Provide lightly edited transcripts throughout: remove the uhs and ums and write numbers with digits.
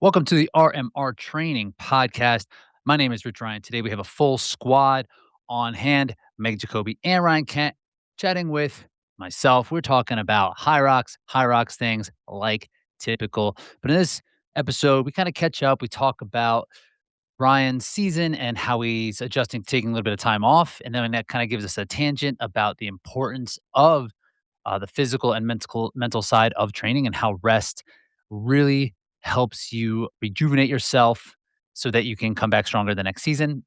Welcome to the RMR Training Podcast. My name is Rich Ryan. Today we have a full squad on hand. Meg Jacoby and Ryan Kent chatting with myself. We're talking about HYROX things like typical. But in this episode, we kind of catch up. We talk about Ryan's season and how he's adjusting, taking a little bit of time off. And then that kind of gives us a tangent about the importance of the physical and mental side of training and how rest really helps you rejuvenate yourself so that you can come back stronger the next season.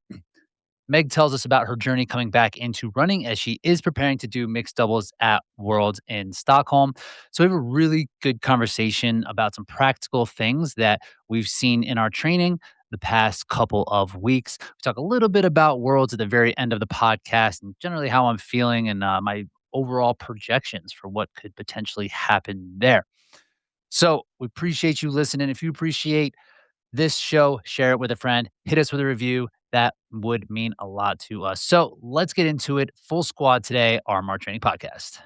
Meg tells us about her journey coming back into running as she is preparing to do mixed doubles at Worlds in Stockholm. So we have a really good conversation about some practical things that we've seen in our training the past couple of weeks. We talk a little bit about Worlds at the very end of the podcast and generally how I'm feeling and my overall projections for what could potentially happen there. So we appreciate you listening. If you appreciate this show, share it with a friend, hit us with a review. That would mean a lot to us. So let's get into it. Full squad today, RMR Training Podcast.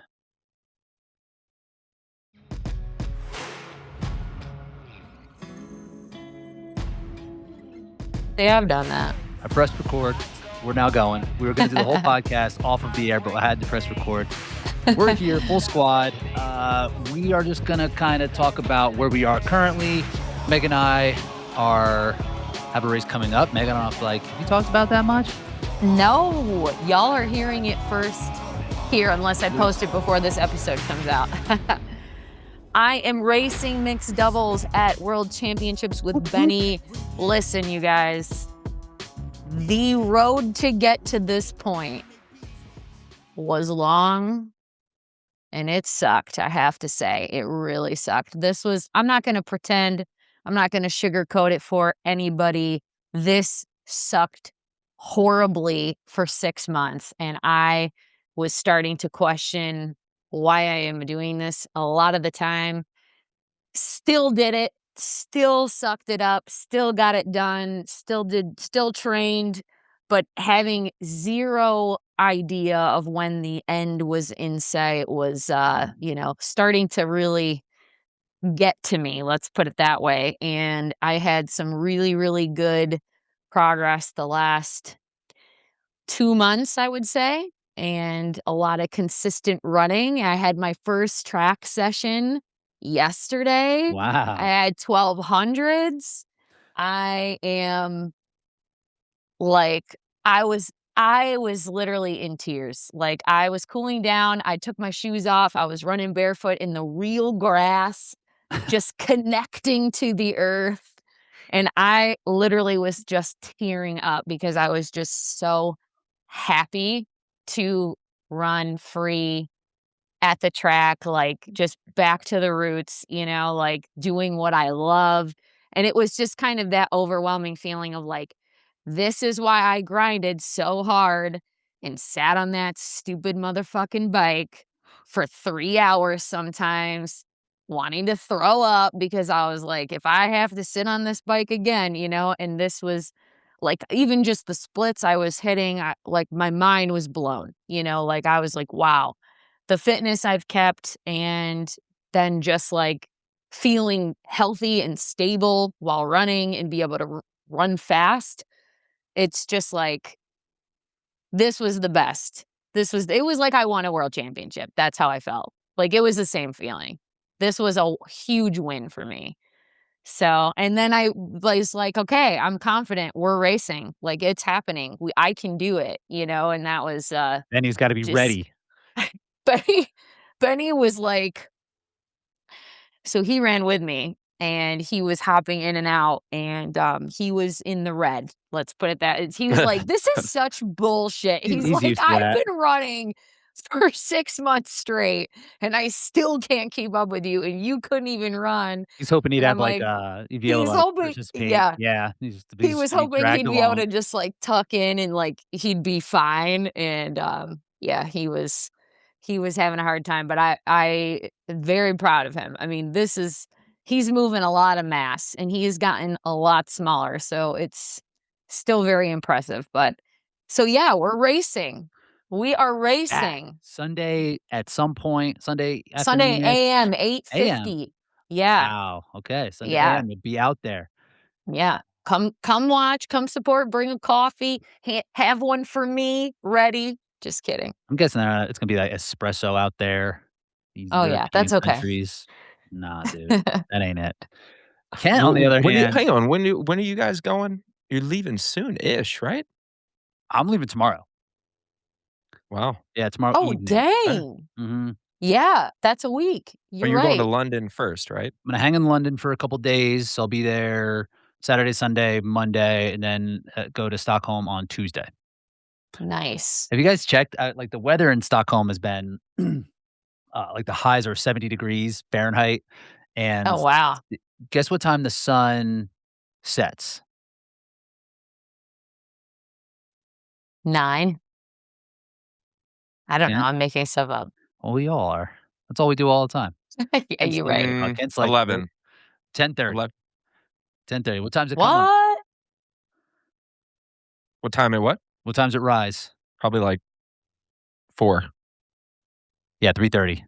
They have done that. I pressed record. We're now going. We were going to do the whole podcast off of the air, but I had to press record. We're here, full squad. We are just going to kind of talk about where we are currently. Meg and I have a race coming up. Meg, I don't know if have you talked about that much? No, y'all are hearing it first here, unless I post it before this episode comes out. I am racing mixed doubles at World Championships with Benny. Listen, you guys, the road to get to this point was long and it sucked, I have to say. It really sucked. I'm not going to pretend, I'm not going to sugarcoat it for anybody. This sucked horribly for 6 months, and I was starting to question why I am doing this a lot of the time. Still did it, still sucked it up, still got it done, still trained, but having zero idea of when the end was in sight was, starting to really get to me, let's put it that way. And I had some really, really good progress the last 2 months, I would say, and a lot of consistent running. I had my first track session yesterday. Wow. I had 1200s. I am like, I was literally in tears. Like, I was cooling down. I took my shoes off. I was running barefoot in the real grass, just connecting to the earth. And I literally was just tearing up because I was just so happy to run free at the track, like just back to the roots, like doing what I love. And it was just kind of that overwhelming feeling of like, this is why I grinded so hard and sat on that stupid motherfucking bike for 3 hours sometimes, wanting to throw up because I was like, if I have to sit on this bike again, and this was like, even just the splits I was hitting, like my mind was blown, like I was like, wow, the fitness I've kept, and then just like feeling healthy and stable while running and be able to run fast. It's just like, this was the best. It was like I won a world championship. That's how I felt. Like, it was the same feeling. This was a huge win for me. So, and then I was like, okay, I'm confident. We're racing. Like, it's happening. I can do it, and that was, Then he's got to be just, ready. Benny was like, so he ran with me and he was hopping in and out, and he was in the red. Let's put it that. He was like, this is such bullshit. He's He's like, used to I've that. been running for 6 months straight and I still can't keep up with you, and you couldn't even run. He's hoping he'd And have I'm like, he'd be able he's to hoping, participate. yeah, Yeah, he he's was to be hoping dragged he'd be able along. to just like tuck in and like he'd be fine. And yeah, he was having a hard time, but I am very proud of him. I mean, he's moving a lot of mass and he has gotten a lot smaller, so it's still very impressive. But so yeah, we're racing. We are Back racing. Sunday at some point, Sunday Sunday afternoon-ish, AM, AM. 8:50. Yeah. Wow, okay, Sunday Yeah. AM, you'd be out there. Yeah. Come watch, come support, bring a coffee, have one for me ready. Just kidding. I'm guessing, it's gonna be like espresso out there. These Oh, yeah, European that's okay. countries. Nah, dude, that ain't it. Kent, on the other When you hand, hang on, when are you guys going? You're leaving soon-ish, right? I'm leaving tomorrow. Wow. Yeah, tomorrow Oh, evening. Okay. dang. Mhm. Yeah, that's a week. But You're you're going to right. London first, right? I'm gonna hang in London for a couple days. So I'll be there Saturday, Sunday, Monday, and then, go to Stockholm on Tuesday. Nice. Have you guys checked? Like, the weather in Stockholm has been, like, the highs are 70 degrees Fahrenheit, and Oh, wow. guess what time the sun sets? 9? I don't know, Kent? I'm making stuff up. Well, we all are. That's all we do all the time. Yeah, Kent's you're still right. Kent's like, "Nope." 11. 10:30. 11. 10:30. What time's it come up? What? What time and what? What time's it rise? Probably like 4. Yeah, 3:30.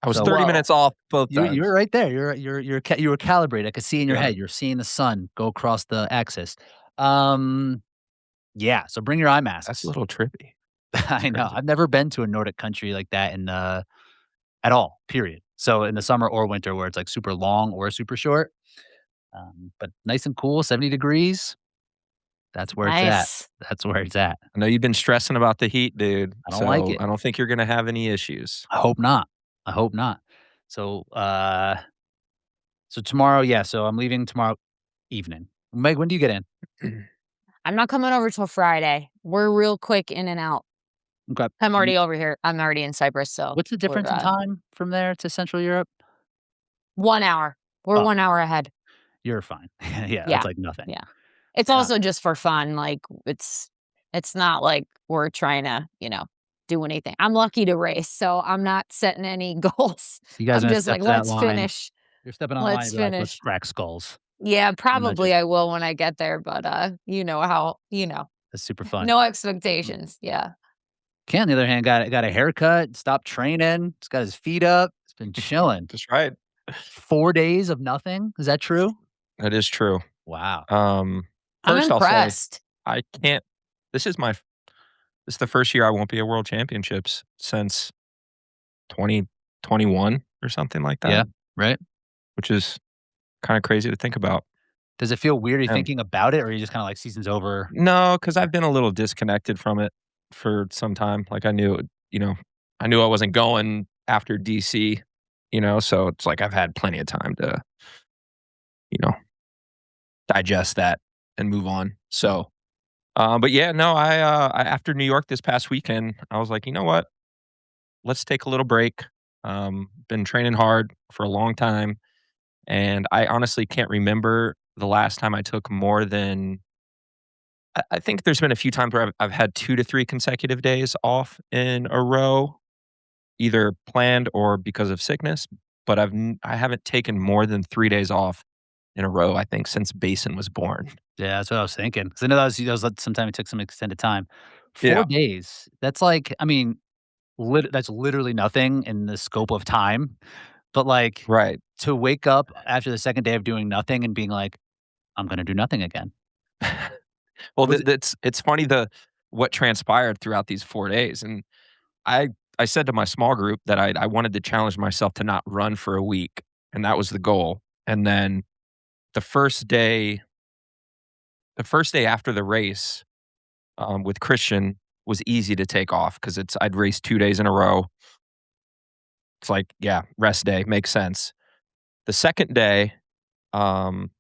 I was So 30 Whoa. minutes off both you were times. right there. You were calibrated. I could see in your Yeah. head. You're seeing the sun go across the axis. Um, yeah, so bring your eye That's a masks. little trippy. That's I know. crazy. I've never been to a Nordic country like that at all, period. So in the summer or winter where it's, like, super long or super short, but nice and cool, 70 degrees, that's where it's at. Nice. That's where it's at. I know you've been stressing about the heat, dude, I don't like so it. I don't think you're gonna have any issues. I hope not. I hope not. So, so tomorrow, yeah, so I'm leaving tomorrow evening. Meg, when do you get in? I'm not coming over till Friday. We're real quick in and out. Okay. I'm You already over here. I'm already in Cyprus, so What's the we're, difference in time from there to Central Europe? 1 hour. We're Oh, 1 hour ahead. you're fine. Yeah, that's Yeah, like nothing. yeah. It's Yeah. also just for fun, like, it's not like we're trying to, do anything. I'm lucky to race, so I'm not setting any goals. You guys are I'm gonna just step like, to that "Let's line. finish. You're stepping on the line and Let's be like, "Let's finish." crack skulls." Yeah, I imagine. probably I will when I get there, but, That's super fun. no Mm. expectations. Yeah. Ken, on the other hand, got a haircut, stopped training, just got his feet up, he's been chilling. That's right. 4 days of nothing? Is that true? That is true. Wow. Um, I'm First I'll say impressed. I can't this is my this is the first year I won't be at World Championships since 2021 or something like that, Yeah, right? which is kinda crazy to think about. Does it feel weird And thinking about it, or are you just kinda like, "Season's over?" no, because 'cause I've been a little disconnected from it for some time. Like, you know, I knew I wasn't going after DC, so it's like I've had plenty of time to, you know, digest that and move on. So, but yeah, no, after New York this past weekend, I was like, "You know what? Let's take a little break." Been training hard for a long time, and I honestly can't remember the last time I took more than I think there's been a few times where I've had 2 to 3 consecutive days off in a row, either planned or because of sickness, but I haven't taken more than 3 days off in a row, I think, since Basin was born. Yeah, that's what I was thinking. Because I know that was like sometime it took some extended time. 4 Yeah. days, that's like I mean, that's literally nothing in the scope of time, but, like, Right. to wake up after the 2nd day of doing nothing and being like, "I'm gonna do nothing again." Well, Was it it's funny what transpired throughout these 4 days, and I I said to my small group that I wanted to challenge myself to not run for a week, and that was the goal, and then the first day the first day after the race, with Christian was easy to take off because I'd raced 2 days in a row. It's like, yeah, rest day, makes sense. The 2nd day, um,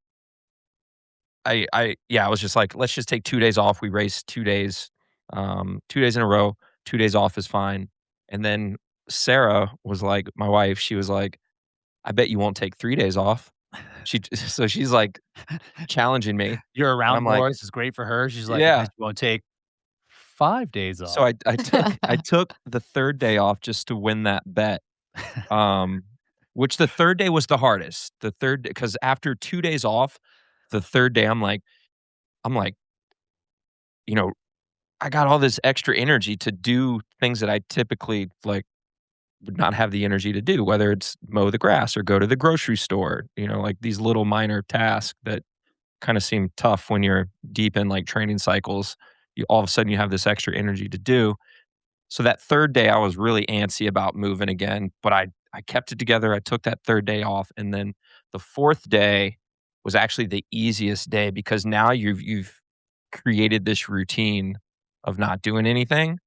I was just like, "Let's just take 2 days off." We raced 2 days, 2 days in a row, 2 days off is fine, and then Sarah was like my wife, she was like, "I bet you won't take 3 days off." So she's, like, challenging me, you're and around I'm like, more, this is great for her, she's like, "I bet "Yeah." you won't take 5 days So off." I took the 3rd day off just to win that bet, um, which the 3rd day was the hardest. The 3rd because after 2 days off, the 3rd day, I'm like, you know, I got all this extra energy to do things that I typically, like, would not have the energy to do, whether it's mow the grass or go to the grocery store, like, these little minor tasks that kind of seem tough when you're deep in like training cycles. You all of a sudden you have this extra energy to do. So that third day, I was really antsy about moving again, but I kept it together. I took that third day off, and then the fourth day was actually the easiest day because now you've created this routine of not doing anything.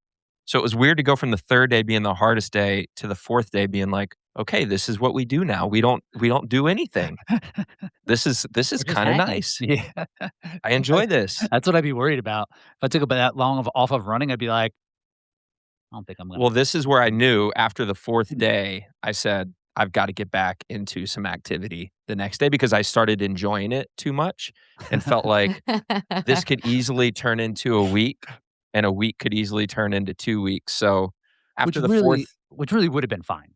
So it was weird to go from the third day being the hardest day to the fourth day being like, okay, this is what we do now. We don't do anything. This is We're just kind of hanging. nice. Yeah. I enjoy this. That's what I'd be worried about. If I took about that long off of running, I'd be like, I don't think I'm Well, gonna. this is where I knew after the fourth day, I said, I've got to get back into some activity the next day because I started enjoying it too much and felt like this could easily turn into a week and a week could easily turn into 2 weeks. So Which after the really fourth, which really would have been fine,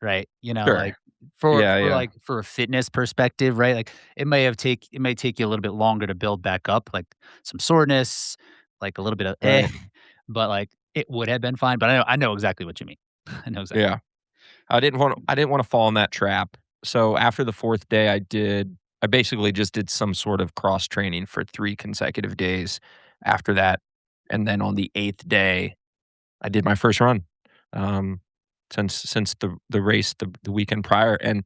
right? You know, sure. like, for Yeah, for, yeah. like, for a fitness perspective, right? Like, it may take you a little bit longer to build back up, like, some soreness, like, a little bit of, Right. but, like, it would have been fine, but I know exactly what you mean. I know exactly. Yeah. I didn't want to fall in that trap. So after the fourth day, I basically just did some sort of cross training for 3 consecutive days after that. And then on the 8th day, I did my first run. Um, since the race the weekend prior. And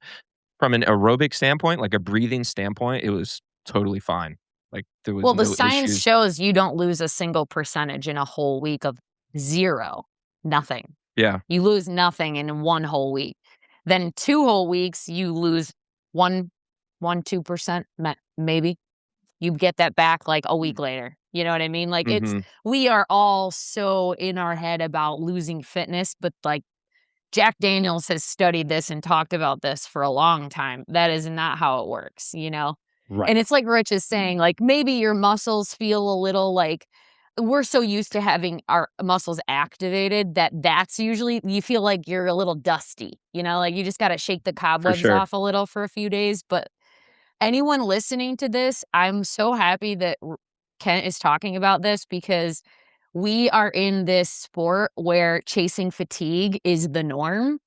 from an aerobic standpoint, like a breathing standpoint, it was totally fine. Like there was Well, the no science issues. shows you don't lose a single percentage in a whole week of 0, nothing. Yeah. You lose nothing in 1 whole week. Then 2 whole weeks, you lose 2%, maybe. You get that back, like, a week later. You know what I mean? Like, Mhm. we are all so in our head about losing fitness, but, like, Jack Daniels has studied this and talked about this for a long time. That is not how it works, you know? Right. And it's like Rich is saying, like, maybe your muscles feel a little like we're so used to having our muscles activated that that's usually you feel like you're a little dusty, you know? Like, you just gotta shake the For cobwebs sure. off a little for a few days, but anyone listening to this, I'm so happy that Kent is talking about this because we are in this sport where chasing fatigue is the norm.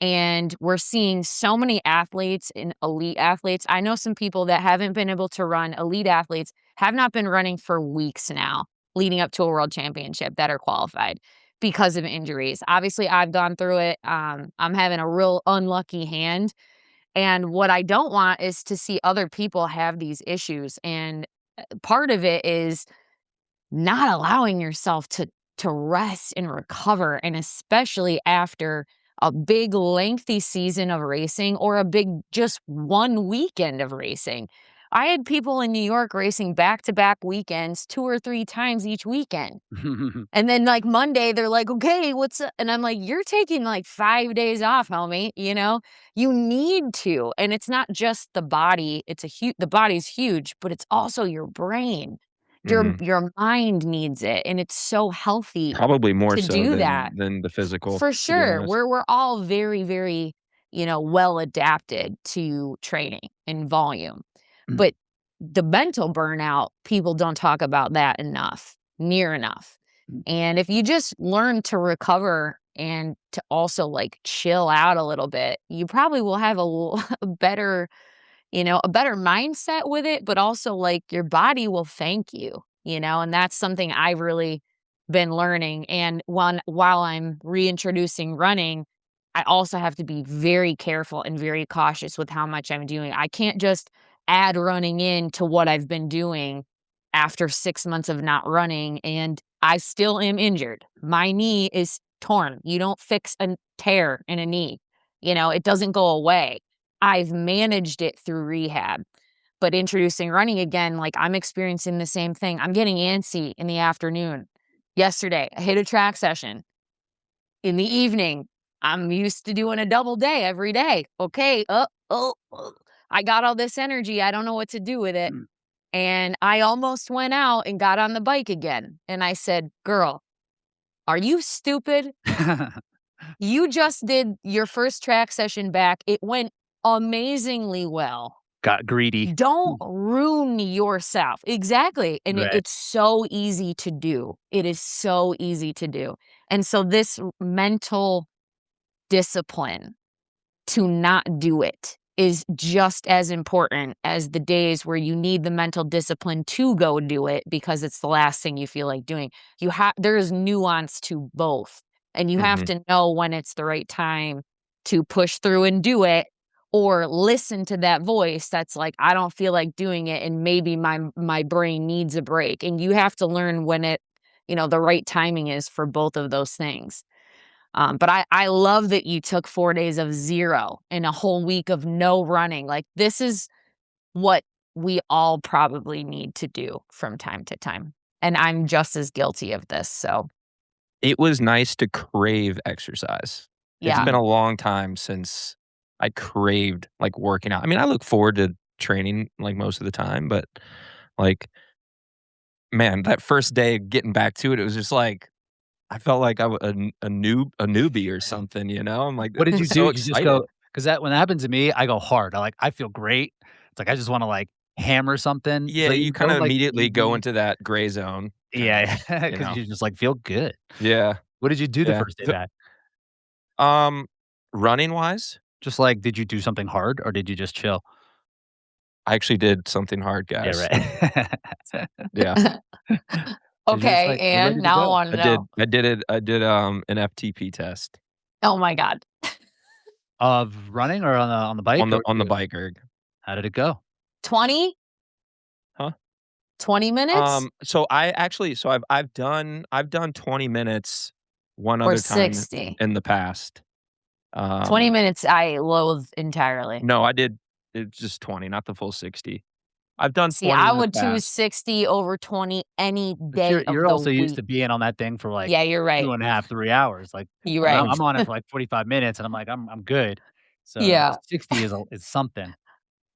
And we're seeing so many athletes and elite athletes. I know some people that haven't been able to run, elite athletes have not been running for weeks now, leading up to a world championship that are qualified because of injuries. Obviously, I've gone through it. I'm having a real unlucky hand. And what I don't want is to see other people have these issues. And part of it is not allowing yourself to rest and recover, and especially after a big lengthy season of racing or a big just one weekend of racing. I had people in New York racing back-to-back weekends 2 or 3 times each weekend. And then, like, Monday, they're like, "Okay, what's up?" And I'm like, "You're taking, like, 5 days off, homie," you know? You need to, and it's not just the body, the body's huge, but it's also your brain. Your Mhm. your mind needs it, and it's so healthy Probably more to so do that. than the physical, For to be sure. honest. We're all very, very, well adapted to training and volume. But the mental burnout, people don't talk about that enough, near enough. And if you just learn to recover and to also like chill out a little bit, you probably will have a better a better mindset with it, but also like your body will thank you, and that's something I've really been learning. And while I'm reintroducing running, I also have to be very careful and very cautious with how much I'm doing. I can't just add running in to what I've been doing after 6 months of not running, and I still am injured. My knee is torn. You don't fix a tear in a knee. It doesn't go away. I've managed it through rehab, but introducing running again, like, I'm experiencing the same thing. I'm getting antsy in the afternoon. Yesterday, I hit a track session. In the evening, I'm used to doing a double day every day. Okay, I got all this energy. I don't know what to do with it. And I almost went out and got on the bike again. And I said, "Girl, are you stupid? You just did your first track session back. It went amazingly well. Got greedy. Don't ruin yourself." Exactly. And Right. it's so easy to do. It is so easy to do. And so this mental discipline to not do it is just as important as the days where you need the mental discipline to go do it because it's the last thing you feel like doing. There is nuance to both, and you have to know when it's the right time to push through and do it, or listen to that voice that's like, I don't feel like doing it, and maybe my brain needs a break. And you have to learn when the right timing is for both of those things. But I love that you took 4 days of 0 and a whole week of no running. Like, this is what we all probably need to do from time to time. And I'm just as guilty of this. So, It was nice to crave exercise. It's yeah. been a long time since I craved, like, working out. I mean, I look forward to training, like, most of the time, but, like, man, that first day getting back to it, it was just like, I felt like I was a newbie or something, you know? I'm like, What did you do? so You just excited. go, because when that happens to me, I go hard. I feel great. It's like I just wanna, like, hammer something. It's Yeah, like you you kinda don't, like, immediately go easy. into that gray zone, kind Yeah, of, you because know? you just, like, feel good. Yeah, What did you do the yeah. first day back? Um, running wise, Just, like, did you do something hard or did you just chill? I actually did something hard, Yeah, guys. right. Yeah, 'Cause you're just Okay. like, you're And ready to now I go. want to know. I did, an FTP test Oh my God. Of running or on the bike or on the you bike erg. how did it go? 20? Huh? 20 minutes So I've done 20 minutes one or other time 60? in the past. 20 Um, minutes I loathe entirely. no, I did it's just 20, not the full 60. I've done See, 20 I in the would choose past. 60 over 20 any But day you're of the also used week. to being on that thing for, like, Yeah, you're right. 2.5, 3 hours, like, You're and right. I'm on it for, like, 45 minutes, and I'm like, I'm good. So Yeah. 60 is something.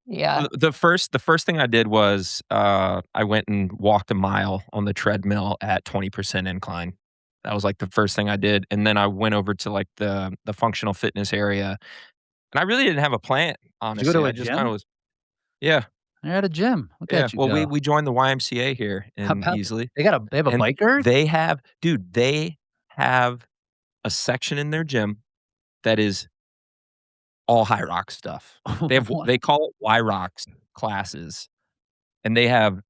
Yeah. The first thing I did was, I went and walked a mile on the treadmill at 20% incline. That was, like, the first thing I did, and then I went over to, like, the functional fitness area, and I really didn't have a plan, Did you go to honestly, I a just kinda gym? was. Yeah, You're at a gym. Look yeah. at you Well, go. we joined the YMCA here How in about Easley, they have a and bike erg? they have a section in their gym that is all HYROX stuff. What? They call it HYROX classes, and they have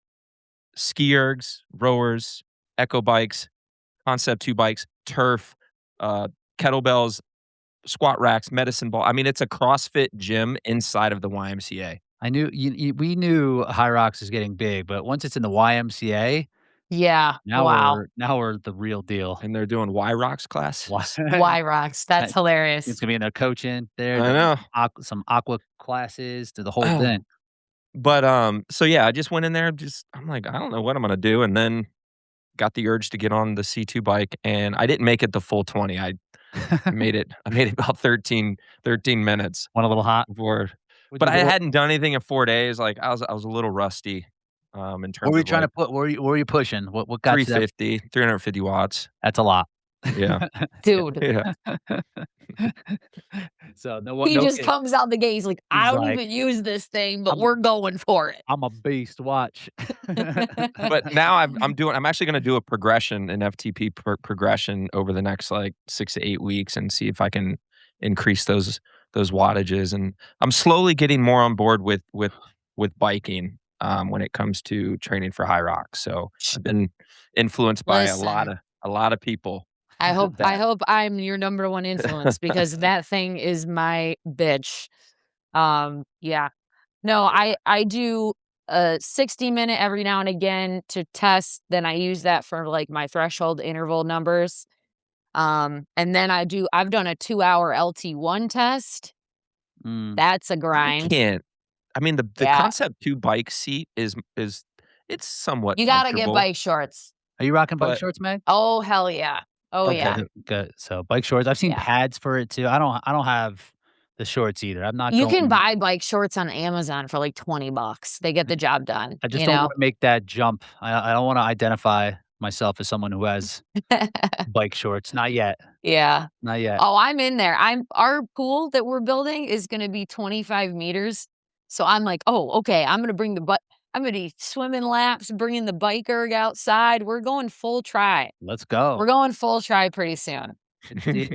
ski ergs, rowers, echo bikes, Concept 2 bikes, turf, uh, kettlebells, squat racks, medicine ball. I mean, it's a CrossFit gym inside of the YMCA. I knew we knew HYROX is getting big, but once it's in the YMCA, Yeah. now Wow. we're the real deal. And they're doing YROX Why classes. HYROX. That's that it's hilarious. gonna be in there coaching there, I know. some aqua classes, to the whole Oh, thing. but, so yeah, I just went in there, I'm like, "I don't know what I'm gonna do," and then got the urge to get on the C2 bike, and I didn't make it the full 20. I made it about 13 minutes Went a little hot. before, What'd but you I do? hadn't done anything in 4 days, like, I was a little rusty, in What terms were you of, trying to like, put what were you pushing? What got you that 350 watts. that's a lot. Yeah. Dude. Yeah. So, He no just kid. comes out the gate. He's like, I He's don't like, even use this thing, but "I'm we're going for I'm a beast, watch." But now I'm actually gonna do a progression, an FTP progression over the next, like, 6 to 8 weeks and see if I can increase those wattages, and I'm slowly getting more on board with biking, when it comes to training for HYROX, so it. I've been influenced by Listen, a lot of people I that. hope I'm your number one influence because that thing is my bitch. Yeah. No, I do a 60-minute every now and again to test, then I use that for, like, my threshold interval numbers. And then I've done a 2-hour LT1 test. Mm. That's a I grind. can't. I mean, the Yeah. Concept 2 bike seat is it's somewhat You gotta get comfortable, bike shorts. Are you rocking bike but shorts, Meg? Oh, hell yeah. Oh, okay. yeah. Good. So, bike shorts. I've seen Yeah. pads for it too. I don't have the shorts either. I'm not You can going buy bike shorts on Amazon for, like, $20. They get the job done, I just you don't know? wanna make that jump. I don't wanna identify myself as someone who has bike shorts. Not yet. Yeah. Not yet. Oh, I'm in there. Our pool that we're building is gonna be 25 meters. So I'm like, "Oh, okay, I'm gonna be swimming laps, bringing the bike erg outside. We're going full try. Let's We're go. going full try pretty soon."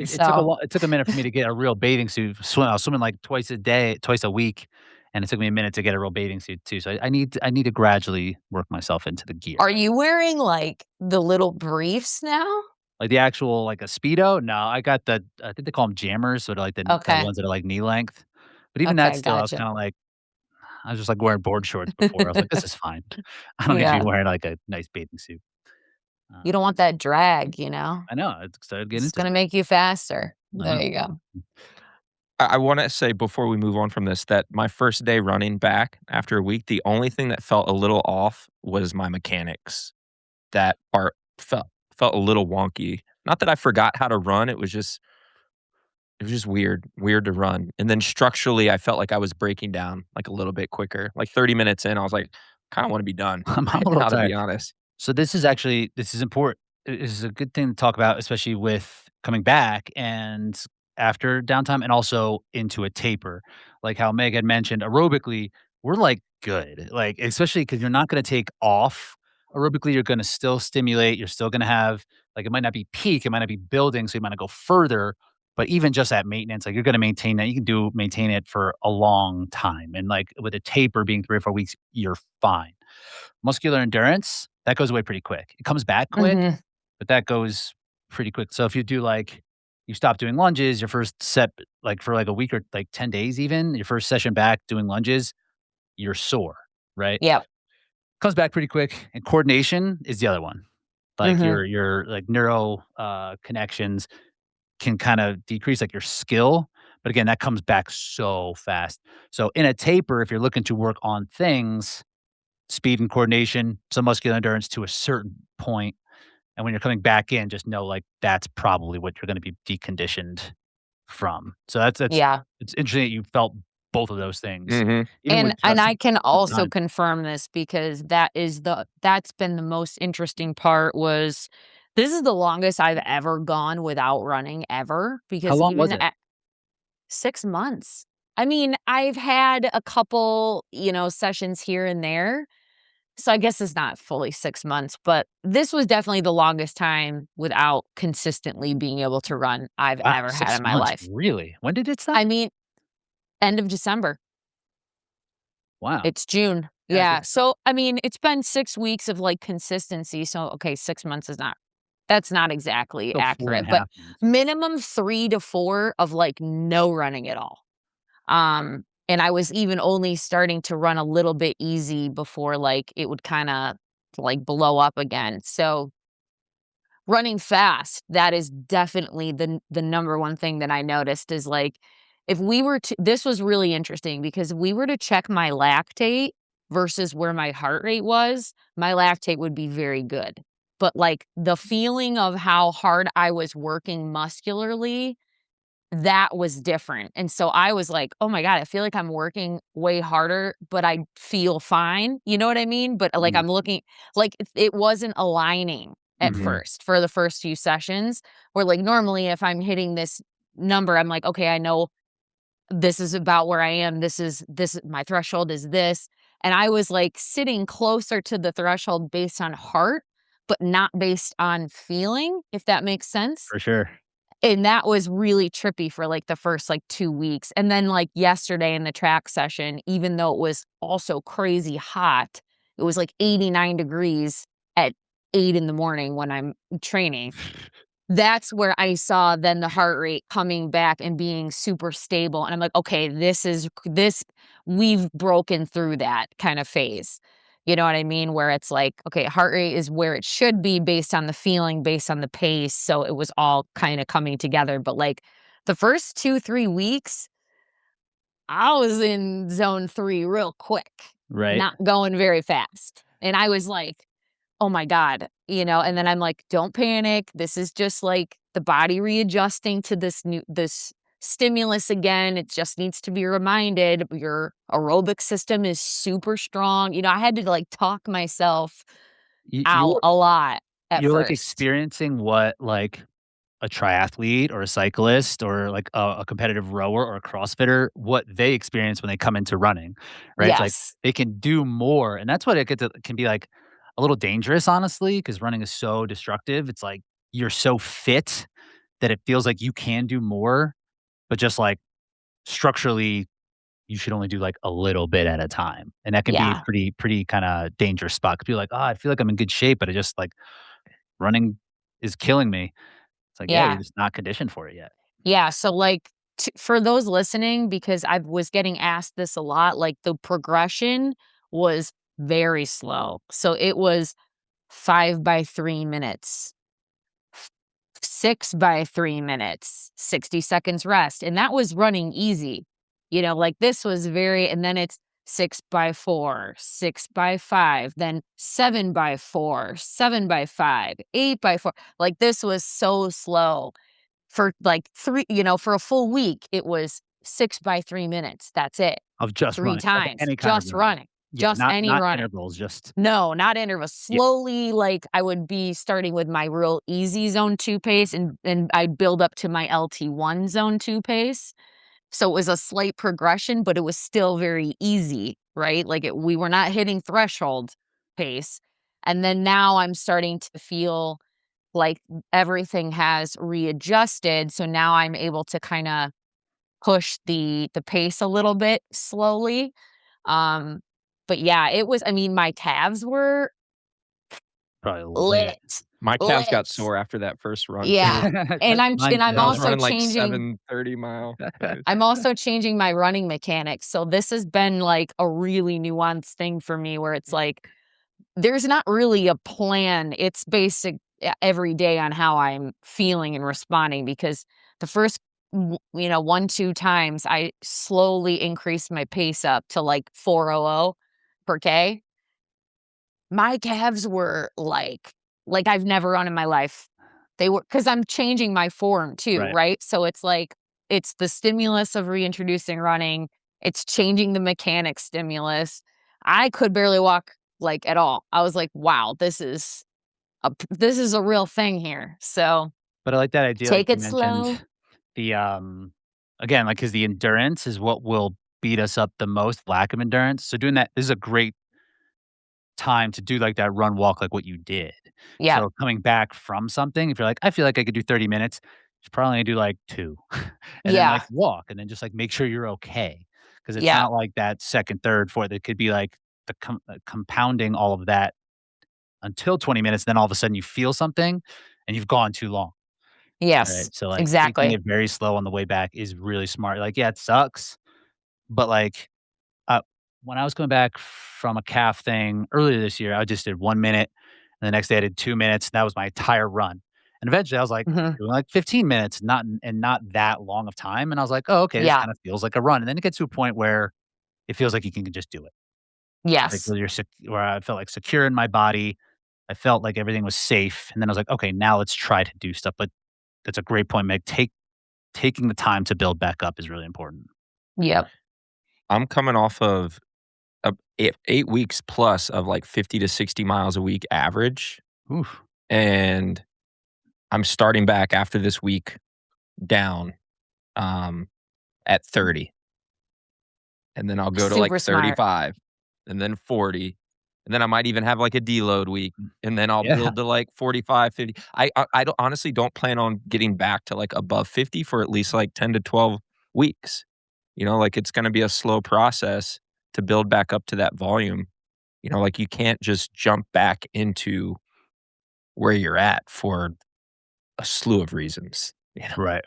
So It took a minute for me to get a real bathing suit. I was swimming like twice a week, and it took me a minute to get a real bathing suit too. So I need to gradually work myself into the gear. are you wearing, like, the little briefs now? Like the actual like a Speedo? No, I got I think they call them jammers, so they're like the Okay. ones that are like knee length. But even that Okay, still, gotcha. I was just like wearing board shorts before. I was like, this is fine. I don't need to be Yeah. wearing like a nice bathing suit. You Um, don't want that drag, you know? I know. I started getting It's into gonna it. make you faster. I There know. you go. I wanna say before we move on from this that my first day running back after a week, the only thing that felt a little off was my mechanics. That part felt a little wonky. Not that I forgot how to run, it was just weird to run. And then structurally, I felt like I was breaking down, like, a little bit quicker. Like, 30 minutes in, I was like, "Kinda wanna be done I'm right a little now, to tired. be honest." So this is important. This is a good thing to talk about, especially with coming back and after downtime and also into a taper. Like how Meg had mentioned, aerobically, we're like good. Like, especially because you're not going to take off. Aerobically, you're going to still stimulate. You're still going to have, like, it might not be peak, it might not be building. So you might not go further. But even just at maintenance, like you're going to maintain that. You can maintain it for a long time. And like with a taper being 3 or 4 weeks, you're fine. Muscular endurance, that goes away pretty quick. It comes back quick, Mhm. but that goes pretty quick. So if you do you stop doing lunges, your first set, like for like a week or like 10 days even, your first session back doing lunges, you're sore, right? Yep. Comes back pretty quick. And coordination is the other one. Like Mhm. your like neuro connections can kind of decrease like your skill. But again, that comes back so fast. So in a taper, if you're looking to work on things, speed and coordination, some muscular endurance to a certain point, and when you're coming back in, just know, like, that's probably what you're gonna be deconditioned from. So that's Yeah. it's interesting that you felt both of those things, Mhm. even with And just I can the also time. confirm this because that's been the most interesting part was this is the longest I've ever gone without running ever How because long was even it? at 6 months. I mean, I've had a couple, sessions here and there. So I guess it's not fully 6 months, but this was definitely the longest time without consistently being able to run I've Wow, ever had 6 in my months, life. really? When did it stop? I mean, end of December. Wow. It's June. Yeah, so Yeah. So, I mean, it's been 6 weeks of, like, consistency, so, okay, 6 months is not that's not exactly still 4 and accurate, a but half months. minimum 3 to 4 of, like, no running at all. And I was even only starting to run a little bit easy before, like, it would kinda, like, blow up again. So, running fast, that is definitely the number one thing that I noticed is, like, if we were to this was really interesting because if we were to check my lactate versus where my heart rate was, my lactate would be very good. But, like, the feeling of how hard I was working muscularly, that was different, and so I was like, "Oh my god, I feel like I'm working way harder, but I feel fine." You know what I mean? But, like, Mhm, I'm looking like, it wasn't aligning at mhm. first for the first few sessions, where, like, normally, if I'm hitting this number, I'm like, "Okay, I know this is about where I am. This my threshold is this." And I was, like, sitting closer to the threshold based on heart, but not based on feeling, if that makes sense? For sure. And that was really trippy for, like, the first, like, 2 weeks, and then, like, yesterday in the track session, even though it was also crazy hot, it was, like, 89 degrees at 8 in the morning when I'm training. That's where I saw then the heart rate coming back and being super stable, and I'm like, "Okay, this we've broken through that kind of phase." You know what I mean? Where it's like, okay, heart rate is where it should be based on the feeling, based on the pace, so it was all kinda coming together, but, like, the first 2, 3 weeks, I was in zone 3 real quick, Right? not going very fast, and I was like, "Oh my god," and then I'm like, "Don't panic, this is just, like, the body readjusting to this stimulus again, it just needs to be reminded, your aerobic system is super strong." I had to, like, talk myself You out you're a lot at you're, like, first. experiencing what, like, a triathlete or a cyclist or like a competitive rower or a CrossFitter, what they experience when they come into running, right? It's like Yes. they can do more, and that's what can be like a little dangerous, honestly, because running is so destructive. It's like you're so fit that it feels like you can do more, but just like structurally, you should only do like a little bit at a time. And that can be a Yeah. pretty kind of dangerous spot. 'Cause you're like, oh, I feel like I'm in good shape, but I just like running is killing me. It's like, yeah, you're Yeah. just not conditioned for it yet. Yeah, so, like, for those listening, because I was getting asked this a lot, like, the progression was very slow. So it was 5 by 3 minutes, 6 by 3 minutes, 60 seconds rest, and that was running easy. Like, this was very and then it's 6 by 4, 6 by 5, then 7 by 4, 7 by 5, 8 by 4. Like, this was so slow. For, like, 3 for a full week, it was 6 by 3 minutes, that's it. Of just 3 running, of times, any kind of just running. running, Yeah, just any not running. intervals, just No, not intervals. yeah, Slowly, like, I would be starting with my real easy zone 2 pace, and I'd build up to my LT1 zone 2 pace. So it was a slight progression, but it was still very easy, right? Like, we were not hitting threshold pace. And then now I'm starting to feel like everything has readjusted, so now I'm able to kinda push the pace a little bit slowly. Um, but yeah, I mean, my calves were probably lit. lit, My calves got lit. sore after that first run Yeah, too. Mine and I'm I was too. also running like changing 7:30 mile pace. I'm also changing my running mechanics, so this has been, like, a really nuanced thing for me where it's like, there's not really a plan, it's basic every day on how I'm feeling and responding because the first 1, 2 times, I slowly increased my pace up to, like, 400 per K. My calves were like I've never run in my life. They were because 'cause I'm changing my form too, Right. right? So it's like, it's the stimulus of reintroducing running, it's changing the mechanic stimulus. I could barely walk, like, at all. I was like, "Wow, this is a real thing here." So, But I like that idea, like take you it slow. mentioned, the, again, like because the endurance is what will beat us up the most, lack of endurance. So doing that this is a great time to do, like, that run walk like what you did. Yeah, So coming back from something, if you're like, "I feel like I could do 30 minutes," you should probably only do, like, 2. And then, like, yeah, walk, and then just, like, make sure you're okay, because it's yeah, not like that 2nd, 3rd, 4th, it could be, like, compounding all of that until 20 minutes, then all of a sudden you feel something, and you've gone too long. yes, Right, so, like, taking exactly. it very slow on the way back is really smart. Like, yeah, it sucks, but, like, uh, when I was coming back from a calf thing earlier this year, I just did 1 minute, and the next day I did 2 minutes, and that was my entire run. And eventually I was, like, Mhm. doing, like, 15 minutes, not that long of time, and I was like, "Oh, okay, this Yeah, kinda feels like a run." And then it gets to a point where it feels like you can just do it. Like, yes, where I felt, like, secure in my body, I felt like everything was safe, and then I was like, "Okay, now let's try to do stuff." But that's a great point, Meg. Taking the time to build back up is really important. yep. I'm coming off of 8 weeks plus of like 50 to 60 miles a week average, Oof. and I'm starting back after this week down, um, at 30, and then I'll go to like Super smart. 35, and then 40, and then I might even have like a deload week, and then I'll Yeah, build to like 45, 50. I don't honestly don't plan on getting back to like above 50 for at least like 10 to 12 weeks. Like it's gonna be a slow process to build back up to that volume. Like you can't just jump back into where you're at for a slew of reasons. right.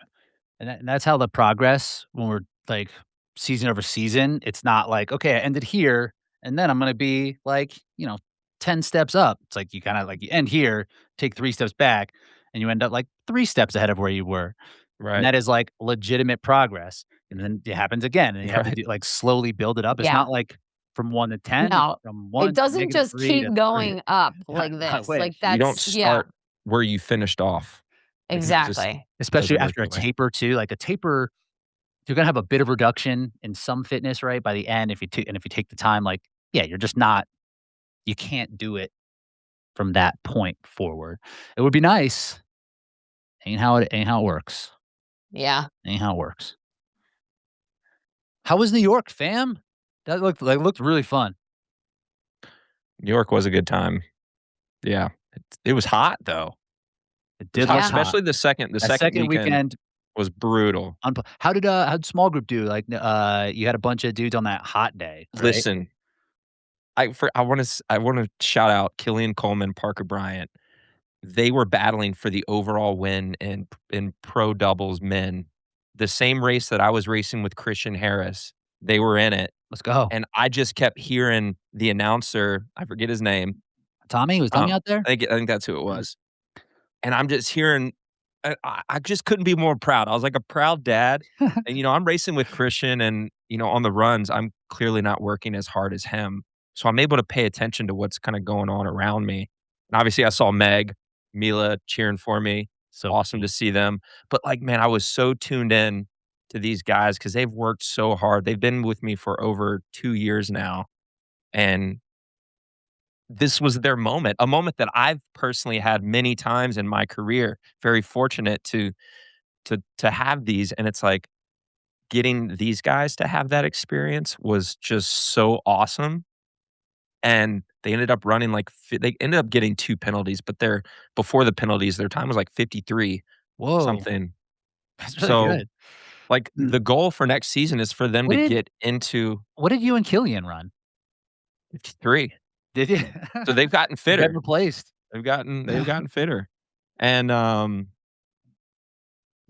And that's how the progress when we're, like, season over season, it's not like, "Okay, I ended here, and then I'm gonna be, like, 10 steps up." It's like you kinda, like, you end here, take 3 steps back, and you end up, like, 3 steps ahead of where you were. And Right. that is, like, legitimate progress. And then it happens again, and you have to Right. do like, slowly build it up. It's Yeah. not like from 1 to 10, it's No, from it 1 to doesn't negative just 3 to keep 3. going up Yeah, like I this, like, wish. You don't that's yeah, start where you finished off. Like, it just exactly. Especially doesn't work after a that way. taper too, like, a taper, you're gonna have a bit of reduction in some fitness, right, by the end if you take the time, like, yeah, you're just not you can't do it from that point forward. It would be nice. Ain't how it works. Yeah. Ain't how it works. How was New York, fam? That looked really fun. New York was a good time. Yeah. It was hot, though. It did look hot. Especially the second That second weekend was brutal. how'd small group do? Like, you had a bunch of dudes on that hot day, right? Listen, I wanna shout out Killian Coleman, Parker Bryant. They were battling for the overall win in pro doubles men. The same race that I was racing with Christian Harris, they were in it, Let's go. and I just kept hearing the announcer, I forget his name, Tommy? Was Tommy out there? I think that's who it was, and I'm just hearing I just couldn't be more proud. I was like a proud dad, and, I'm racing with Christian and, on the runs, I'm clearly not working as hard as him, so I'm able to pay attention to what's kinda going on around me, and obviously, I saw Meg, Mila cheering for me. So Awesome to see them, but, like, man, I was so tuned in to these guys because 'cause they've worked so hard. They've been with me for over 2 years now, and this was their moment, a moment that I've personally had many times in my career. Very fortunate to have these, and it's like getting these guys to have that experience was just so awesome, and they ended up running they ended up getting 2 penalties, but before the penalties, their time was like 53 Whoa, something. that's really So, good. like, Mm, the goal for next season is for them what to did get into what did you and Killian run? 53. Did you? So they've gotten You got fitter. replaced. They've gotten fitter. And,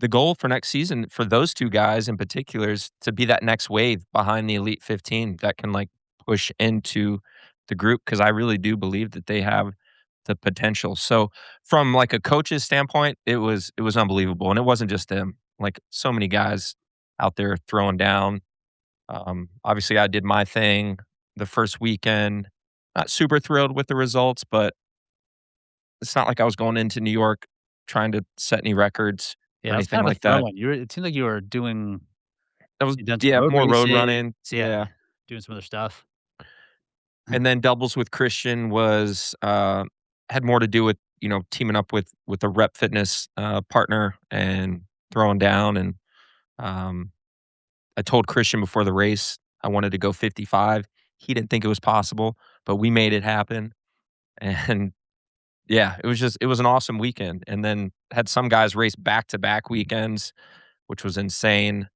the goal for next season for those 2 guys in particular is to be that next wave behind the Elite 15 that can, like, push into the group because I really do believe that they have the potential. So, from, like, a coach's standpoint, it was unbelievable, and it wasn't just them. Like, so many guys out there throwing down. Obviously, I did my thing the first weekend. Not super thrilled with the results, but it's not like I was going into New York trying to set any records Yeah, or it was anything kind of a like that. throw-in. It seemed like you were doing That was you'd done some yeah, road more road racing. running. So, yeah, Yeah. doing some other stuff. And then doubles with Christian was, had more to do with, teaming up with a rep fitness, partner and throwing down, and, um, I told Christian before the race I wanted to go 55. He didn't think it was possible, but we made it happen, and yeah, it was an awesome weekend, and then had some guys race back-to-back weekends, which was insane,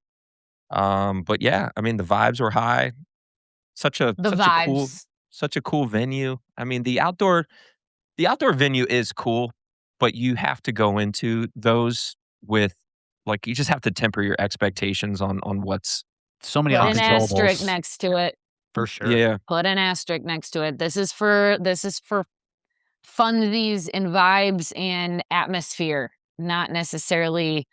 but yeah, I mean, the vibes were high. Such a The such a cool vibes. such a cool venue. I mean, the outdoor venue is cool, but you have to go into those with like, you just have to temper your expectations on what's So many Put an asterisk uncontrollables next to it. for sure. yeah. Put an asterisk next to it. This is for funsies and vibes and atmosphere, not necessarily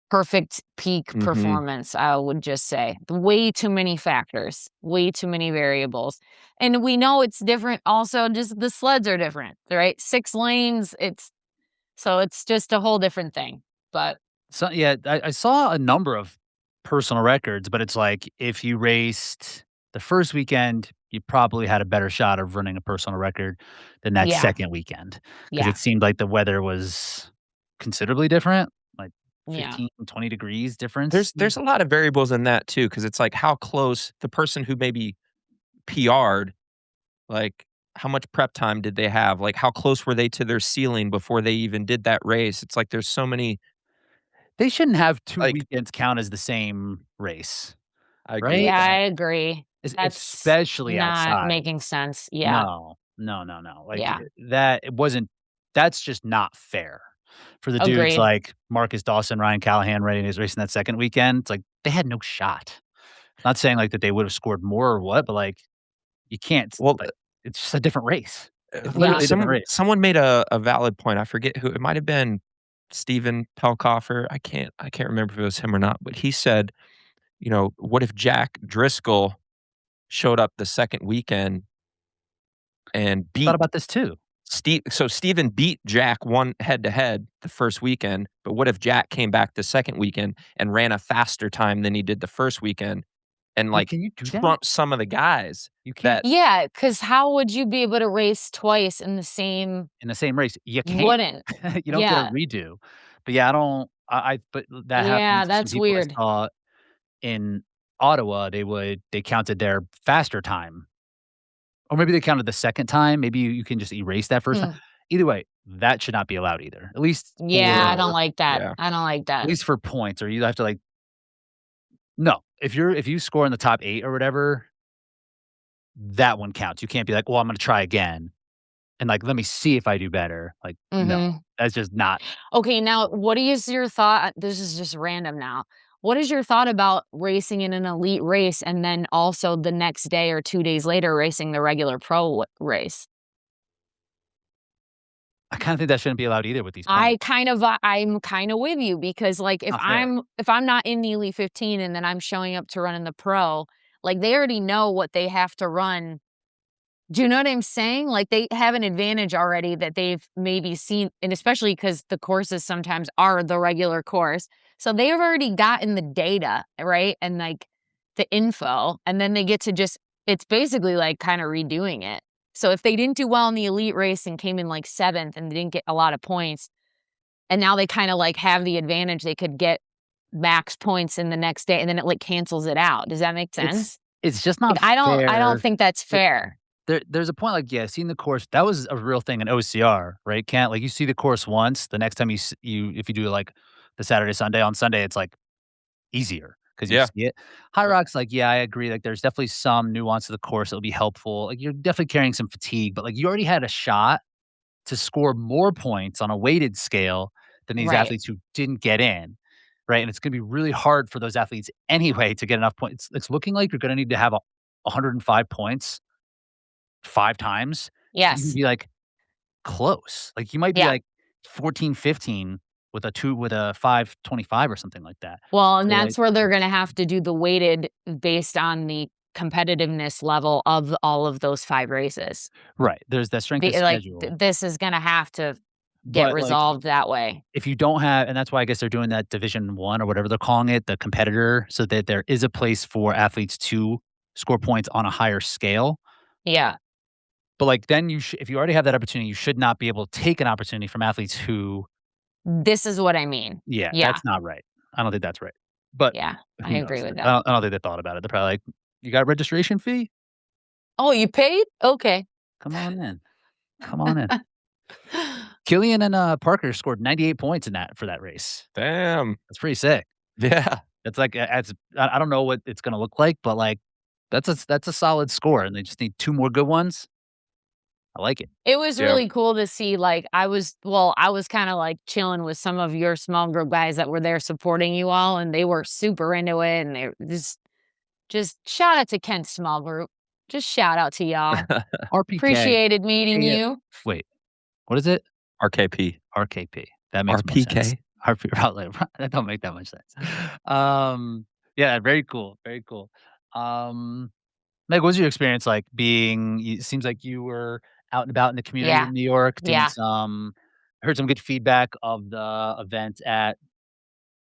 perfect peak Mhm. performance, I would just say. Way too many factors, way too many variables. And we know it's different also, just the sleds are different, right? 6 lanes, it's just a whole different thing. But So, yeah, I saw a number of personal records, but it's like if you raced the first weekend, you probably had a better shot of running a personal record than that yeah, second weekend because yeah, it seemed like the weather was considerably different, like yeah. 15, 20 degrees difference. There's a lot of variables in that too, because it's like how close the person who maybe PR'd, like, how much prep time did they have? Like, how close were they to their ceiling before they even did that race? It's like there's so many They shouldn't have 2 like weekends count as the same race, I agree with right? Yeah, I that. agree. That's Especially not outside. making sense. Yeah, No, no, no, no, like, yeah. that it wasn't that's just not fair for the dudes Agreed. like Marcus Dawson, Ryan Callahan, Ready is racing that second weekend, it's like, they had no shot. Not saying, like, that they would've scored more or what, but, like, you can't Well, like, it's just a different race. It's Yeah. literally a different someone race. someone made a valid point. I forget who it might have been Steven Pelkoffer. I can't remember if it was him or not, but he said, what if Jack Driscoll showed up the second weekend and I thought beat about this too. Steven beat Jack one head to head the first weekend, but what if Jack came back the second weekend and ran a faster time than he did the first weekend and, Yeah, like, can you do that? trump some of the guys You can't that Yeah, because how would you be able to race twice in the same in the same race. You you can't. wouldn't. You don't get a Yeah. redo. But, yeah, I don't I but that happened Yeah, to some that's people I weird. saw in Ottawa. They counted their faster time. Or maybe they counted the second time, maybe you can just erase that first time. Hmm. either way, that should not be allowed either. At least Yeah, I for don't like that. Yeah. I don't like at that. least for points, or you have to like no. If you score in the top 8 or whatever, that one counts. You can't be like, "Well, I'm gonna try again, and, like, let me see if I do better." Like, no. Mhm. That's just not Okay, now what is your thought this is just random now. What is your thought about racing in an elite race and then also the next day or 2 days later racing the regular race? I kinda think that shouldn't be allowed either with these points. I'm kinda with you because, like, Not fair. if I'm not in the Elite 15 and then I'm showing up to run in the pro, like, they already know what they have to run. Do you know what I'm saying? Like, they have an advantage already that they've maybe seen, and especially because the courses sometimes are the regular course. So they've already gotten the data, right? And, like, the info, and then they get to just it's basically, like, kinda redoing it. So if they didn't do well in the elite race and came in, like, 7th and they didn't get a lot of points, and now they kinda, like, have the advantage, they could get max points in the next day, and then it, like, cancels it out. Does that make It's sense? it's just Like, not I don't fair. think that's It fair. there's a point, like, yeah, seeing the course that was a real thing in OCR, right? Can't like, you see the course once, the next time you if you do, like, the Saturday, Sunday, on Sunday, it's, like, easier because you Yeah. see it. High Rocks, like, yeah, I agree, like, there's definitely some nuance to the course that'll be helpful. Like, you're definitely carrying some fatigue, but, like, you already had a shot to score more points on a weighted scale than these Right. athletes who didn't get in, right? And it's gonna be really hard for those athletes anyway to get enough points. It's looking like you're gonna need to have 105 points 5 times to even Yes. be, like, close. Like, you might be, Yeah. like, 14, 15 with a 525 or something like that. Well, and So, that's like where they're gonna have to do the weighted based on the competitiveness level of all of those 5 races. right, there's that strength of Be like, schedule, this is gonna have to get but, like, resolved that way. if you don't have and that's why I guess they're doing that Division 1 or whatever they're calling it, the competitor, so that there is a place for athletes to score points on a higher scale. Yeah. But, like, then if you already have that opportunity, you should not be able to take an opportunity from athletes who This is what I mean. yeah, Yeah. that's not right. I don't think that's right. But Yeah. I who agree knows? with that. I don't think they thought about it. They're probably like, "You got a registration fee? Oh, you paid? Okay. Come on in. Come on in." Killian and, Parker scored 98 points in that for that race. Damn. That's pretty sick. Yeah. That's like, that's I don't know what it's gonna look like, but, like, that's a solid score, and they just need 2 more good ones. I like it. It was Yeah. really cool to see, like, I was kinda, like, chilling with some of your small group guys that were there supporting you all, and they were super into it, and they just shout out to Kent's small group. Just shout out to y'all. RPK. Appreciated meeting Yeah. you. Wait, what is it? RKP. RKP. That makes more sense. RPK. RP that don't make that much sense. Yeah, very cool, very cool. Meg, what was your experience like being it seems like you were out and about in the community Yeah. in New York doing Yeah. some I heard some good feedback of the event at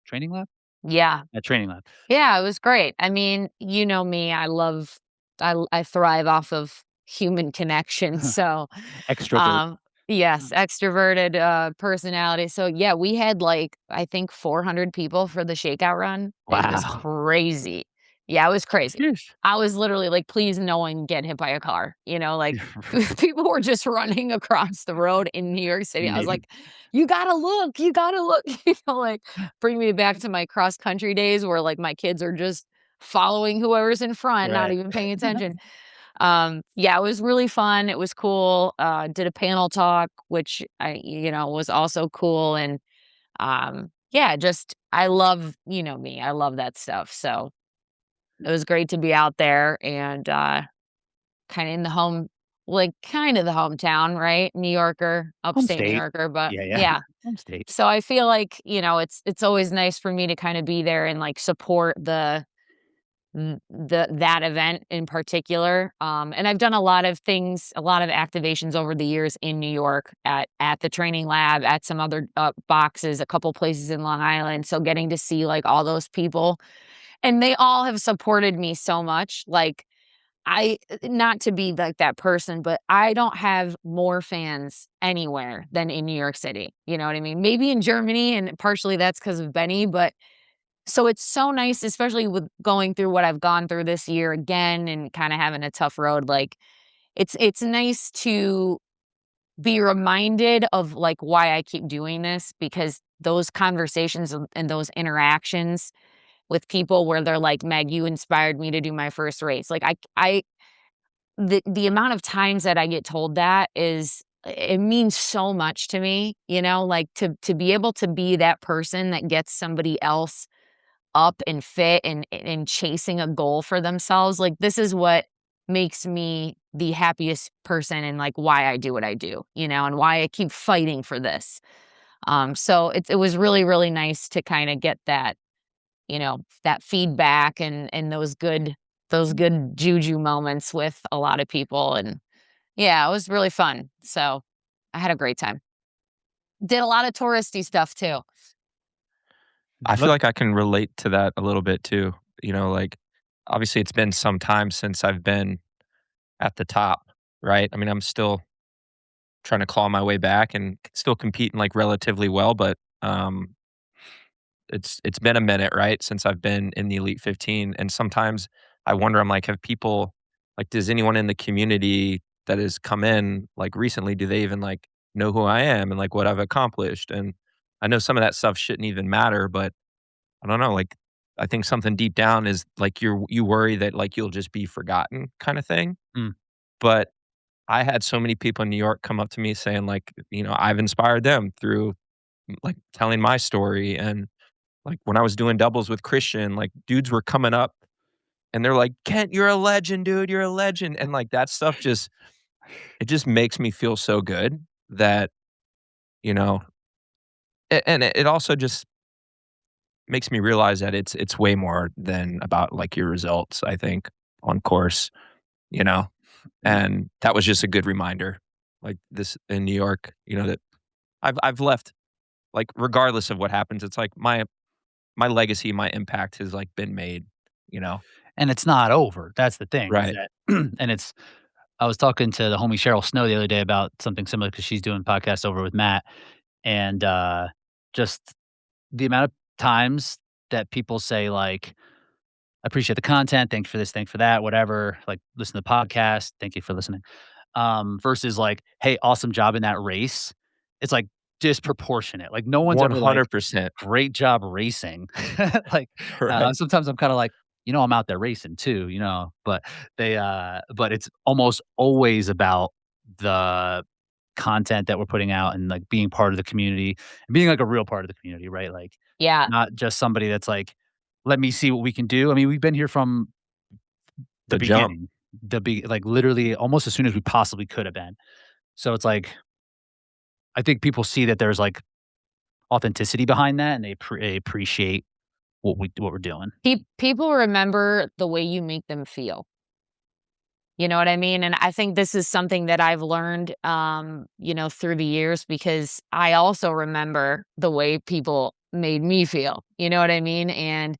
Training Lab? Yeah. At Training Lab. Yeah, it was great. I mean, you know me, I thrive off of human connection, so, Extrovert. um yes, extroverted, personality, so, yeah, we had, like, I think 400 people for the shakeout run. It was Wow. crazy. Yeah, it was crazy. Sheesh. I was literally like, "Please, no one get hit by a car," you know, like, people were just running across the road in New York City. I was like, you gotta look," you know, like, bring me back to my cross country days where, like, my kids are just following whoever's in front, not Right. even paying attention. Yeah, it was really fun, it was cool, did a panel talk, which was also cool, and, yeah, just I love me, I love that stuff, so it was great to be out there and, kinda in the kinda the hometown, right? New Yorker, Home upstate New state. Yorker, but Yeah, yeah. yeah. Home state. So I feel like, it's always nice for me to kinda be there and, like, support that event in particular, and I've done a lot of things, a lot of activations over the years in New York at the training lab, at some other, boxes, a couple places in Long Island, so getting to see, like, all those people, and they all have supported me so much, like, not to be like that person, but I don't have more fans anywhere than in New York City, you know what I mean? Maybe in Germany, and partially that's because of Benny, but so it's so nice, especially with going through what I've gone through this year again and kinda having a tough road, like, it's nice to be reminded of like why I keep doing this, because those conversations and those interactions with people where they're like, Meg, you inspired me to do my first race. Like the amount of times that I get told that it means so much to me, like to be able to be that person that gets somebody else up and fit and chasing a goal for themselves. Like, this is what makes me the happiest person, and like why I do what I do, and why I keep fighting for this. So it was really, really nice to kind of get that, that feedback and those good juju moments with a lot of people. And yeah, it was really fun. So I had a great time. Did a lot of touristy stuff too. I feel Look, like I can relate to that a little bit too. Like obviously it's been some time since I've been at the top, right? I mean, I'm still trying to claw my way back and still competing like relatively well, but it's been a minute, right, since I've been in the Elite 15. And sometimes I wonder, I'm like, have people like, does anyone in the community that has come in like recently, do they even like know who I am and like what I've accomplished? And I know some of that stuff shouldn't even matter, but I don't know, like I think something deep down is like you worry that like you'll just be forgotten kind of thing. mm, But I had so many people in New York come up to me saying like, I've inspired them through like telling my story. And like when I was doing doubles with Christian, like dudes were coming up and they're like, "Kent, you're a legend, dude. You're a legend." And like that stuff it just makes me feel so good that, you know, and it also just makes me realize that it's way more than about like your results, I think, on course, you know? mm. And that was just a good reminder, like this in New York, that I've left, like regardless of what happens, it's like my legacy, my impact has like been made, you know? And it's not over. That's the thing, is Right. that and I was talking to the homie Cheryl Snow the other day about something similar because she's doing podcasts over with Matt, and, just the amount of times that people say, like, "I appreciate the content. Thanks for this, thanks for that, whatever. Like, listen to the podcast. Thank you for listening." Versus like, "Hey, awesome job in that race." It's, like, disproportionate. Like, no one's ever like, 100%. "Great job racing." Like, Right. sometimes I'm kinda like, I'm out there racing too, but but it's almost always about the content that we're putting out and, like, being part of the community and being, like, a real part of the community, right? Like, Yeah. not just somebody that's like, "Let me see what we can do." I mean, we've been here from the The jump. beginning, like, literally almost as soon as we possibly could have been. So it's like, I think people see that there's, like, authenticity behind that, and they appreciate what we're doing. People remember the way you make them feel. You know what I mean? And I think this is something that I've learned, through the years, because I also remember the way people made me feel. You know what I mean? And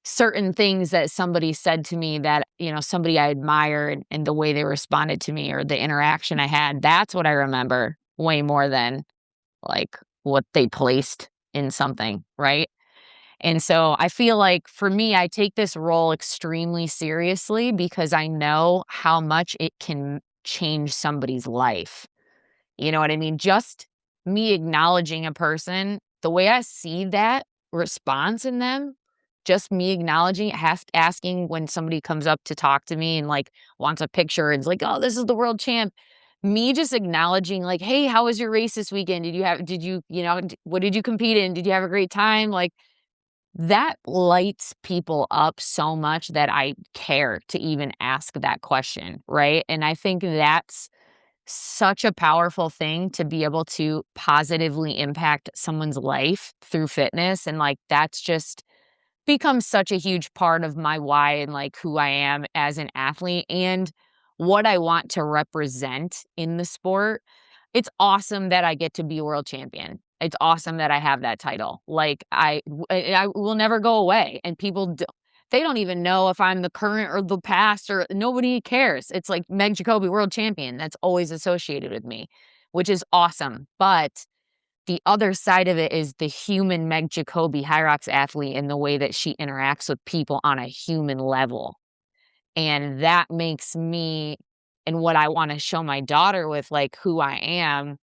certain things that somebody said to me that, somebody I admire, and the way they responded to me or the interaction I had, that's what I remember way more than like what they placed in something, right? And so I feel like for me, I take this role extremely seriously because I know how much it can change somebody's life. You know what I mean? Just me acknowledging a person, the way I see that response in them, just me acknowledging it, asking when somebody comes up to talk to me and like wants a picture and is like, "Oh, this is the world champ." Me just acknowledging like, "Hey, how was your race this weekend? What did you compete in? Did you have a great time?" Like, that lights people up so much that I care to even ask that question, right? And I think that's such a powerful thing, to be able to positively impact someone's life through fitness. And like, that's just become such a huge part of my why and like who I am as an athlete and what I want to represent in the sport. It's awesome that I get to be a world champion. It's awesome that I have that title. Like, I will never go away, and they don't even know if I'm the current or the past, or nobody cares. It's like Meg Jacoby, world champion. That's always associated with me, which is awesome. But the other side of it is the human Meg Jacoby, HYROX athlete, and the way that she interacts with people on a human level. And that makes me and what I wanna show my daughter with, like, who I am,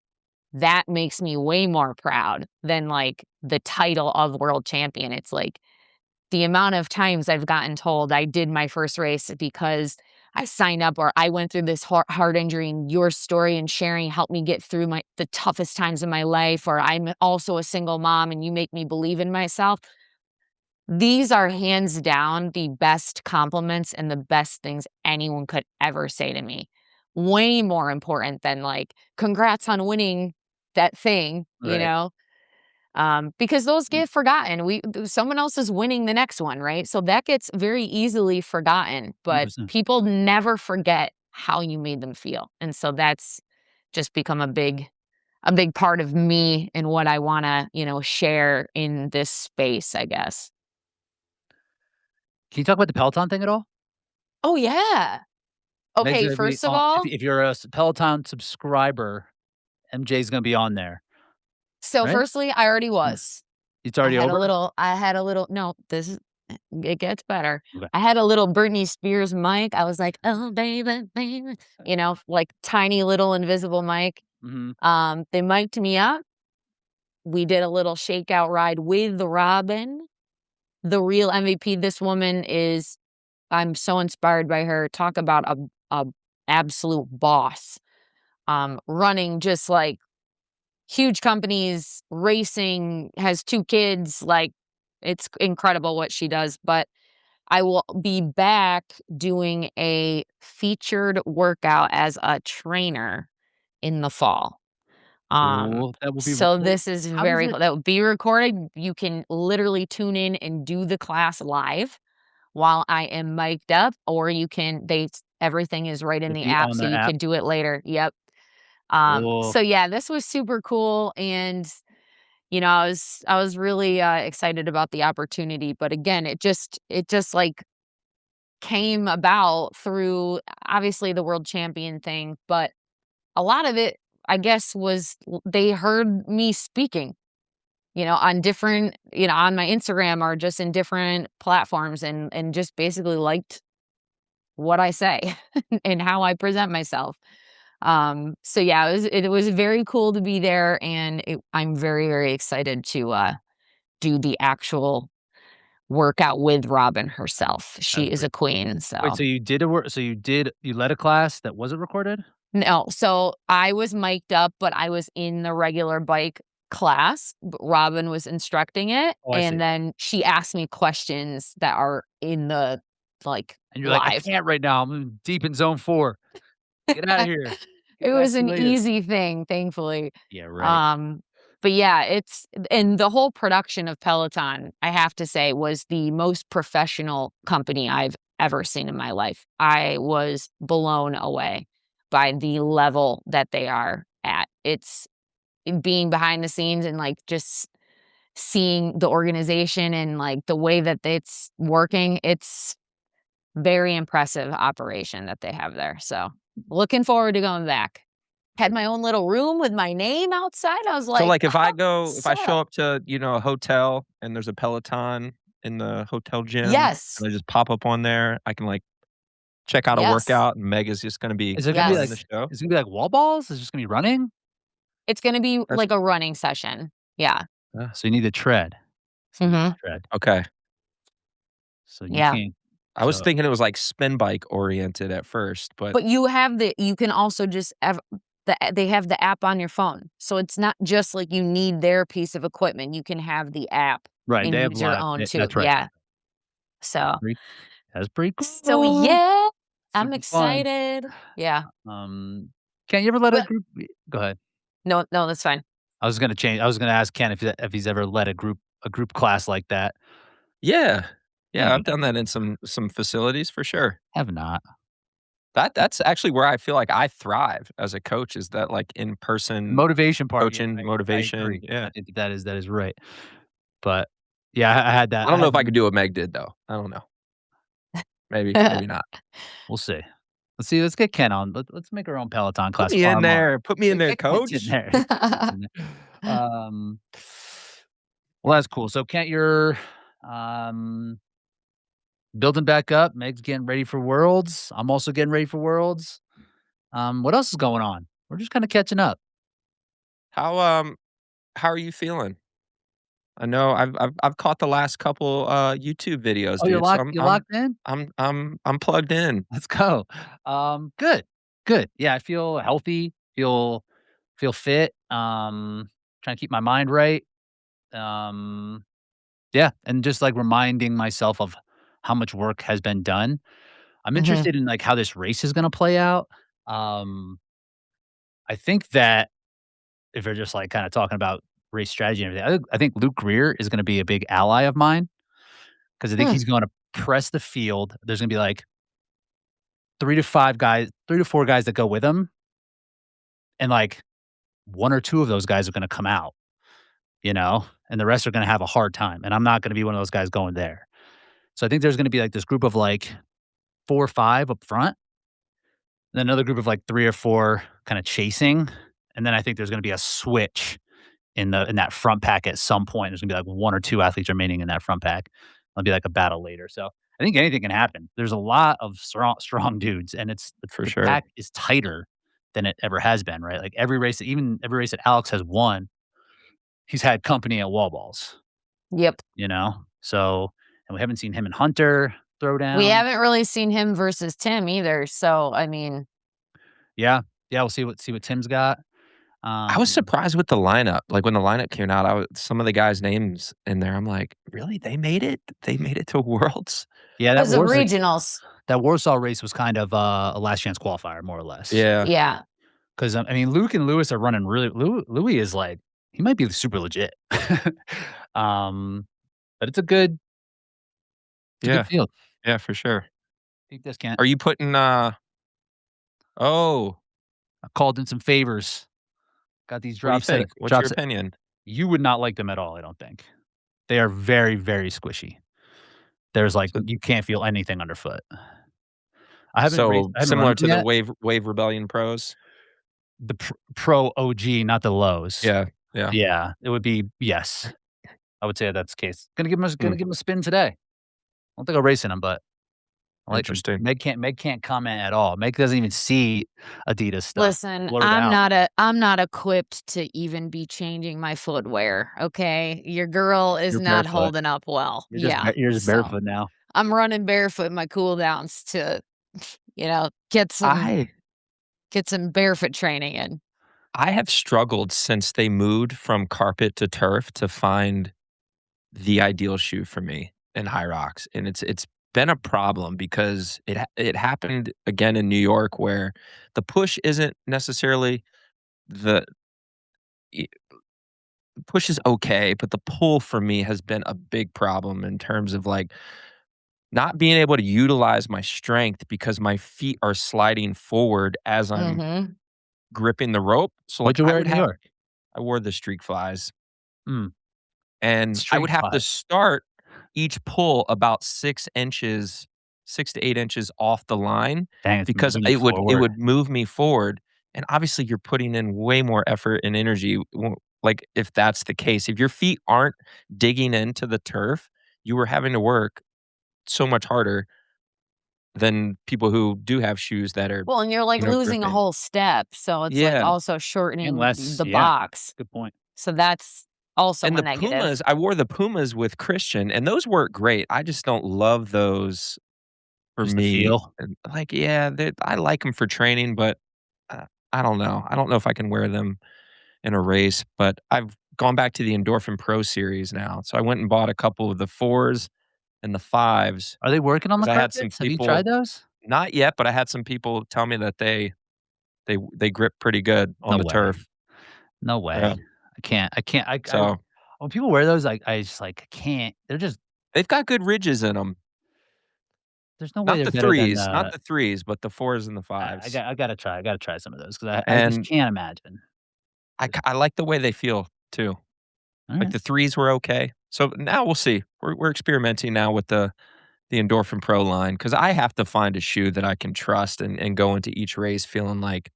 that makes me way more proud than, like, the title of world champion. It's like the amount of times I've gotten told I did my first race because I signed up or I went through this heart injury, and your story and sharing helped me get through the toughest times of my life, or I'm also a single mom and you make me believe in myself. These are hands down the best compliments and the best things anyone could ever say to me. Way more important than like, congrats on winning that thing, you Right. know? Because those get forgotten. Someone else is winning the next one, right? So that gets very easily forgotten, but 100%. people never forget how you made them feel. And so that's just become a big part of me and what I want to, share in this space, I guess. Can you talk about the Peloton thing at all? Oh yeah. Meg's Okay, gonna be first of on all, if you're a Peloton subscriber, MJ's gonna be on there, so right? firstly, I already Mm. was. It's already over? I had a little no, this is it gets better. Okay. I had a little Britney Spears mic. I was like, "Oh, baby, baby," like tiny little invisible mic. Mhm. They mic'd me up. We did a little shakeout ride with Robin, the real MVP. This woman is I'm so inspired by her. Talk about a absolute boss. Running just like huge companies, racing, has 2 kids, like, it's incredible what she does, but I will be back doing a featured workout as a trainer in the fall. Cool. That will be So recorded. this is How does very it cool. That will be recorded. You can literally tune in and do the class live while I am mic'd up, or you can everything is right in it the be app, on so the you app? can do it later. Yep. Cool. So yeah, this was super cool, and I was really excited about the opportunity, but again, it just like came about through obviously the world champion thing, but a lot of it, I guess, was they heard me speaking, on different, on my Instagram or just in different platforms, and just basically liked what I say and how I present myself. So yeah, it was very cool to be there, and I'm very, very excited to do the actual workout with Robin herself. She That's is pretty a queen, Wait, so so you led a class that wasn't recorded? no, so I was mic'd up, but I was in the regular bike class, but Robin was instructing it, Oh, I and see. then she asked me questions that are in the, like, And you're like, "I live. can't right now. I'm deep in zone 4. Get out of here. It Get back was to you an later." easy thing, thankfully. Yeah, right. Um, but yeah, and the whole production of Peloton, I have to say, was the most professional company I've ever seen in my life. I was blown away by the level that they are at. It's being behind the scenes and like just seeing the organization and like the way that it's working. It's very impressive operation that they have there. So looking forward to going back. Had my own little room with my name outside. I was So, like, like, if "What's I show up?" up to, a hotel and there's a Peloton in the hotel gym, Yes. and I just pop up on there, I can, like, check out a Yes. workout, and Meg is just gonna be Is it gonna be running like the Yes. show? wall balls? Is it just gonna be running? It's gonna be That's like a running session. Yeah. So you need the tread. So you need Mhm. the tread. okay. So you Yeah. can't I was so thinking it was, like, spin bike oriented at first, but But you can also just have they have the app on your phone. So it's not just like you need their piece of equipment. You can have the app right, and they have use your live own too. that's right. Yeah. So Pretty That's pretty so cool. yeah, I'm Super fun. excited. Yeah. Um, Ken, you ever let a But group go ahead. no, no, that's fine. I was gonna ask Ken if he's ever led a group class like that. yeah. Yeah, Yeah, I've done that in some facilities for sure. have not. That's actually where I feel like I thrive as a coach is that, like, The in-person motivation part, yeah, coaching, I motivation, agree. yeah. I think that is right. But, yeah, I had that I I don't know had if I could do what Meg did, though. I don't know. Maybe not. we'll see. Let's get Ken on. Let's make our own Peloton class far more. Put me in there, Get Kent in coach. there. Get Kent in there. Well, that's cool. So Kent, you're, um, building back up. Meg's getting ready for Worlds. I'm also getting ready for Worlds. What else is going on? We're just kinda catching up. How are you feeling? I know I've caught the last couple, YouTube videos, Oh, dude, so you're locked in? I'm plugged in, Let's go. Good, good. Yeah, I feel healthy, feel fit, trying to keep my mind right. Um, yeah, and just, like, reminding myself of how much work has been done. I'm Mhm. interested in, like, how this race is gonna play out. Um, I think that if we're just, like, kinda talking about race strategy and everything, I think Luke Greer is gonna be a big ally of mine because I think Hmm. he's gonna press the field. There's gonna be, like, 3 to 4 guys that go with him, and, like, 1 or 2 of those guys are gonna come out, you know, and the rest are gonna have a hard time, and I'm not gonna be one of those guys going there. So I think there's gonna be, like, this group of, like, 4 or 5 up front, and then another group of, like, 3 or 4 kinda chasing, and then I think there's gonna be a switch in that front pack at some point. There's gonna be, like, 1 or 2 athletes remaining in that front pack. There'll be, like, a battle later, so I think anything can happen. There's a lot of strong dudes, and it's for the sure. pack is tighter than it ever has been, right? Like, every race that Alex has won, he's had company at wall balls, Yep. you know? So and we haven't seen him and Hunter throw We down. haven't really seen him versus Tim either, so, I mean Yeah. Yeah, we'll see what Tim's got. I was Um, surprised with the lineup, like, when the lineup came out, I was some of the guys' names in there, I'm like, "Really? They made it? They made it to Worlds?" yeah, 'cause of regionals. That Warsaw race was kind of, a last chance qualifier, more or less. Yeah, Yeah. 'Cause, I mean, Luke and Lewis are running really Louis is like he might be super legit. Um, but it's a good yeah, field. yeah, for sure. Deep discount. Are you putting, oh, I called in some favors. Got these what do you drops think? What's your drops opinion? you would not like them at all, I don't think. They are very, very squishy. There's, like So you can't feel anything underfoot. so I haven't run similar them to the yet. Wave Rebellion Pros? The Pro OG, not the lows. Yeah, yeah. Yeah, it would be yes. I would say that's the case. Hmm, Gonna give him a spin today. I don't think I'll race in him, but I like them. interesting. Meg can't comment at all. Meg doesn't even see Adidas stuff. Listen, Blurred out. I'm not equipped to even be changing my footwear, okay? Your girl is You're not barefoot. holding up well. Yeah, You're just so, barefoot now. I'm running barefoot in my cool downs to, I get some barefoot training in. I have struggled since they moved from carpet to turf to find the ideal shoe for me in HYROX, and it's been a problem because it happened again in New York where the push isn't necessarily the e push is okay, but the pull for me has been a big problem in terms of, like, not being able to utilize my strength because my feet are sliding forward as I'm Mhm. gripping the rope. So, like, What'd you wear in New York? I wore the Streak Flies. Mm, And I would street have to fight. start each pull about 6 inches, 6 to 8 inches off the line Dang, it's because moving you it forward. would move me forward, and obviously you're putting in way more effort and energy like, if that's the case. If your feet aren't digging into the turf, you were having to work so much harder than people who do have shoes that are, Well, and you're, like, losing a gripping. whole step, so it's, like, Yeah. also And shortening less the yeah, box. good point. So that's also And a the negative. Pumas, I wore the Pumas with Christian, and those work great. I just don't love those for Just the me. feel. And, like, yeah, I like them for training, but, I don't know. I don't know if I can wear them in a race, but I've gone back to the Endorphin Pro series now. So I went and bought a couple of the 4s and the 5s Are they working on the because I had some carpets? Have you tried people those? not yet, but I had some people tell me that they grip pretty good on No the way. turf. No Yeah. way. I can't I So, when people wear those, I just, like, can't. They're just they've got good ridges in them. there's no way they're Not the 3s, but the 4s and the 5s. I gotta try some of those 'cause I just And can't imagine. I like the way they feel too. Like, Alright. the 3s were okay. So now we'll see. We're experimenting now with the Endorphin Pro line because I have to find a shoe that I can trust and go into each race feeling like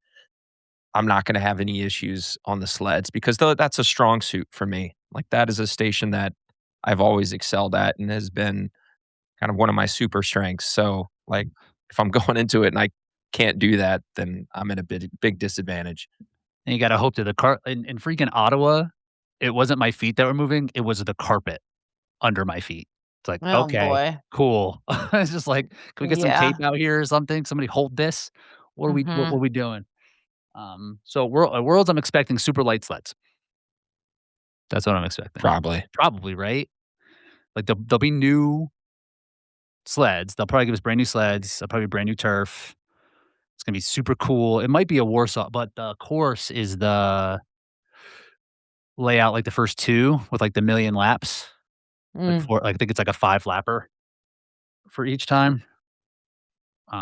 I'm not gonna have any issues on the sleds because though that's a strong suit for me. Like, that is a station that I've always excelled at and has been kind of one of my super strengths. So, like, if I'm going into it and can't do that, then I'm at a big disadvantage. And you gotta hope that the in freaking Ottawa, it wasn't my feet that were moving, it was the carpet under my feet. It's like, Oh, "Okay, boy. cool." It's just like, "Can we get some Yeah. tape out here or something? Somebody hold this? What Mhm. are we doing?" So Worlds, I'm expecting super light sleds. That's what I'm expecting. Probably. Probably, right? Like, there'll be new sleds. They'll probably give us brand new sleds. They'll probably brand new turf. It's gonna be super cool. It might be a Warsaw, but the course is the layout like the first 2 with, like, the million laps. Like, Mm. I think it's like a 5 lapper for each time.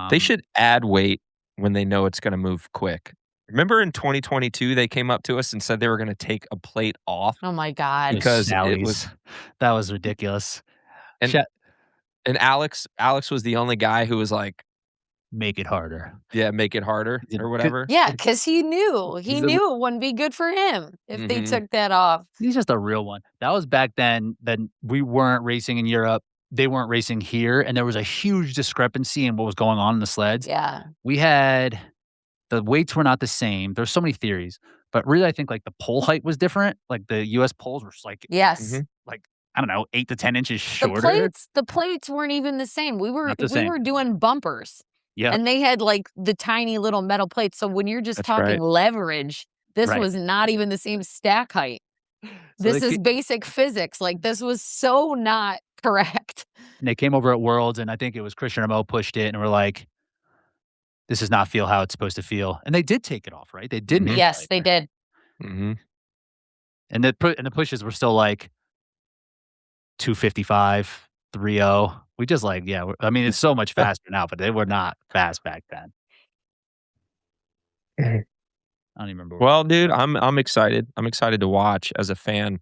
They Um, should add weight when they know it's gonna move quick. Remember in 2022, they came up to us and said they were gonna take a plate off Oh my god. those because it Sallies. was That was ridiculous. and Sha and Alex was the only guy who was like, Make it harder. "Yeah, make it harder," Did or could whatever. Yeah, 'cause he knew. He he's a knew it wouldn't be good for him if they Mhm. took that off. he's just a real one. That was back then we weren't racing in Europe, they weren't racing here, and there was a huge discrepancy in what was going on in the sleds. Yeah. We had the weights were not the same. There's so many theories, but really I think, like, the pole height was different. Like, the US poles were just Yes. Mhm. like, I don't know, 8 to 10 inches The shorter. plates weren't even the same. Not the We same. were doing bumpers, Yep, and they had, like, the tiny little metal plates, so when you're just That's talking right. leverage, this right. was not even the same stack height. So This is basic physics, like, this was so not correct. they came over at Worlds, and I think it was Christian Ramo pushed it, and we're like, "This does not feel how it's supposed to feel." And they did take it off, right? They did make Mhm. it Yes, they lighter. did. Mhm. And the pushes were still like 255, 30. We just like, yeah, I mean, it's so much faster now, but they were not fast back then. I don't even remember where we Well, dude, I'm excited. I'm excited to watch as a fan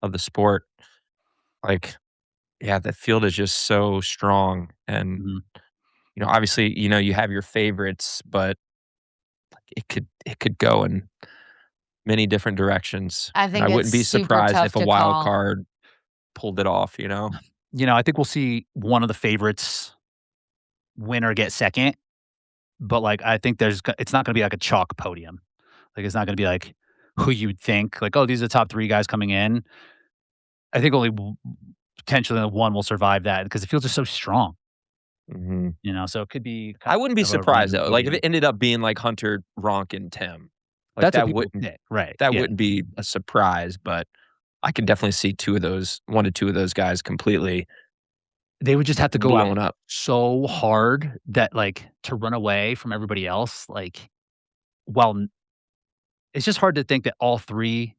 of the sport. Like, yeah, the field is just so strong and, mhm. obviously, you have your favorites, but it could go in many different directions, I and I think it's wouldn't be super surprised tough if a to wild call. card pulled it off, you know? I think we'll see one of the favorites win or get second, but like, I think it's not going to be like a chalk podium. Like, it's not going to be like who you'd think, like, oh, these are the top 3 guys coming in. I think only potentially one will survive that because the fields are so strong, Mhm. so it could be kind I wouldn't be of a surprised random though, like, if it podium. ended up being like Hunter, Ronk, and Tim, like, That's what that people wouldn't think, right? that Yeah. wouldn't be a surprise, but I could definitely see 1 to 2 of those guys completely They would just have to go out blown up. so hard that, like, to run away from everybody else, like, while n it's just hard to think that all 3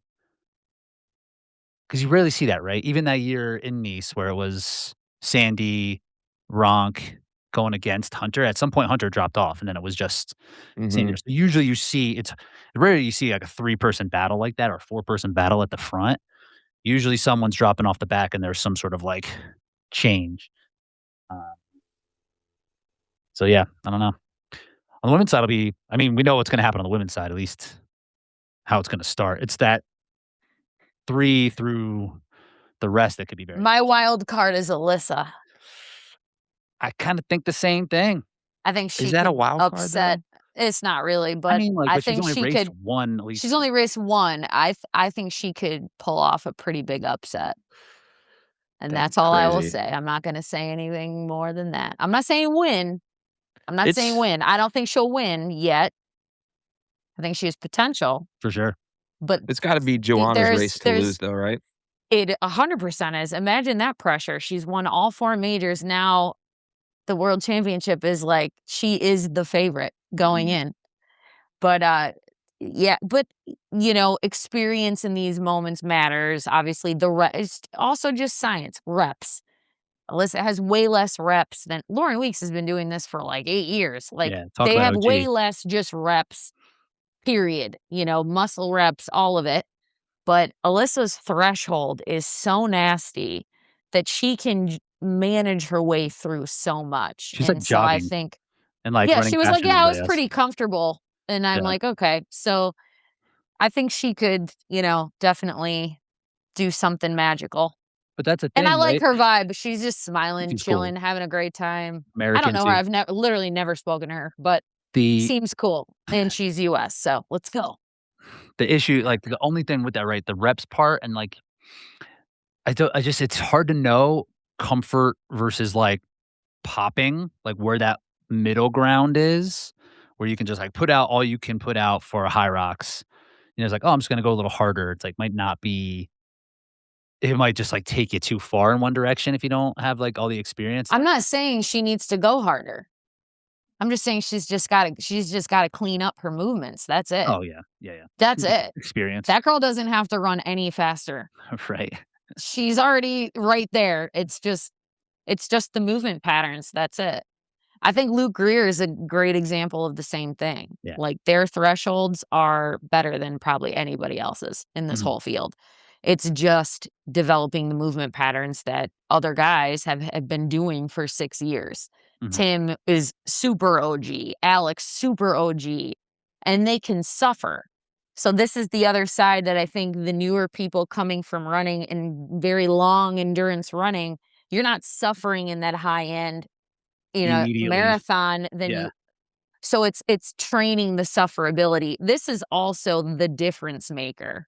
because you rarely see that, right? Even that year in Nice where it was Sandy, Ronk going against Hunter, at some point, Hunter dropped off, and then it was just Sandy. Mhm. So usually it's rarely you see, like, a three-person battle like that or a four-person battle at the front. Usually someone's dropping off the back and there's some sort of, like, change. Uh, so yeah, I don't know. On the women's side, I mean, we know what's gonna happen on the women's side, at least how it's gonna start. It's that 3 through the rest that could be very My wild card is Alyssa. I kinda think the same thing. I think Is she that a could wild card upset. though? It's not really, I but mean, like, I but she's think only she raced could. 1 at She's least. only raced 1. I think she could pull off a pretty big upset, and That'd be that's all I will crazy. say. I'm not gonna say anything more than that. I'm not saying win. I'm not saying It's win. I don't think she'll win yet. I think she has potential, For sure. but it's gotta be Joanna's race to lose there's though, right? it 100% is. Imagine that pressure. She's won all 4 majors. Now the world championship is like she is the favorite going Mhm. in. But, yeah, but, experience in these moments matters. Obviously, it's also just science, reps. Alyssa has way less reps than Lauren Weeks has been doing this for, like, 8 years. Like, Yeah, talk they about have OG. way less just reps, period, muscle reps, all of it. But Alyssa's threshold is so nasty that she can manage her way through so much, She's, like, and so I jogging think and, like, yeah, she running was like, faster than "Yeah, I everybody was else. pretty comfortable," and I'm Yeah. like, "Okay." So, I think she could, definitely do something magical, But that's the and I thing, like right? her vibe. She's just smiling, She's cool. chilling, having a great time. I don't American know her. too. I've literally never spoken to her, but Seems cool, and she's US, so let's go. the issue, like, the only thing with that, right, the reps part and, like, I just it's hard to know comfort versus, like, popping, like, where that middle ground is, where you can just, like, put out all you can put out for a HYROX. It's like, "Oh, I'm just gonna go a little harder." It's like, might not be it might just, like, take you too far in one direction if you don't have, like, all the experience. I'm not saying she needs to go harder. I'm just saying she's just gotta clean up her movements, that's it. Oh, yeah. Yeah, yeah. That's it. Experience. That girl doesn't have to run any faster. Right. She's already right there. It's just the movement patterns, that's it. I think Luke Greer is a great example of the same thing. Yeah. Like, their thresholds are better than probably anybody else's in this Mhm. whole field. It's just developing the movement patterns that other guys have been doing for 6 years. Mhm. Tim is super OG, Alex super OG, and they can suffer. So this is the other side that I think the newer people coming from running and very long endurance running, you're not suffering in that high end, Immediately. marathon, then Yeah. you so it's training the sufferability. This is also the difference maker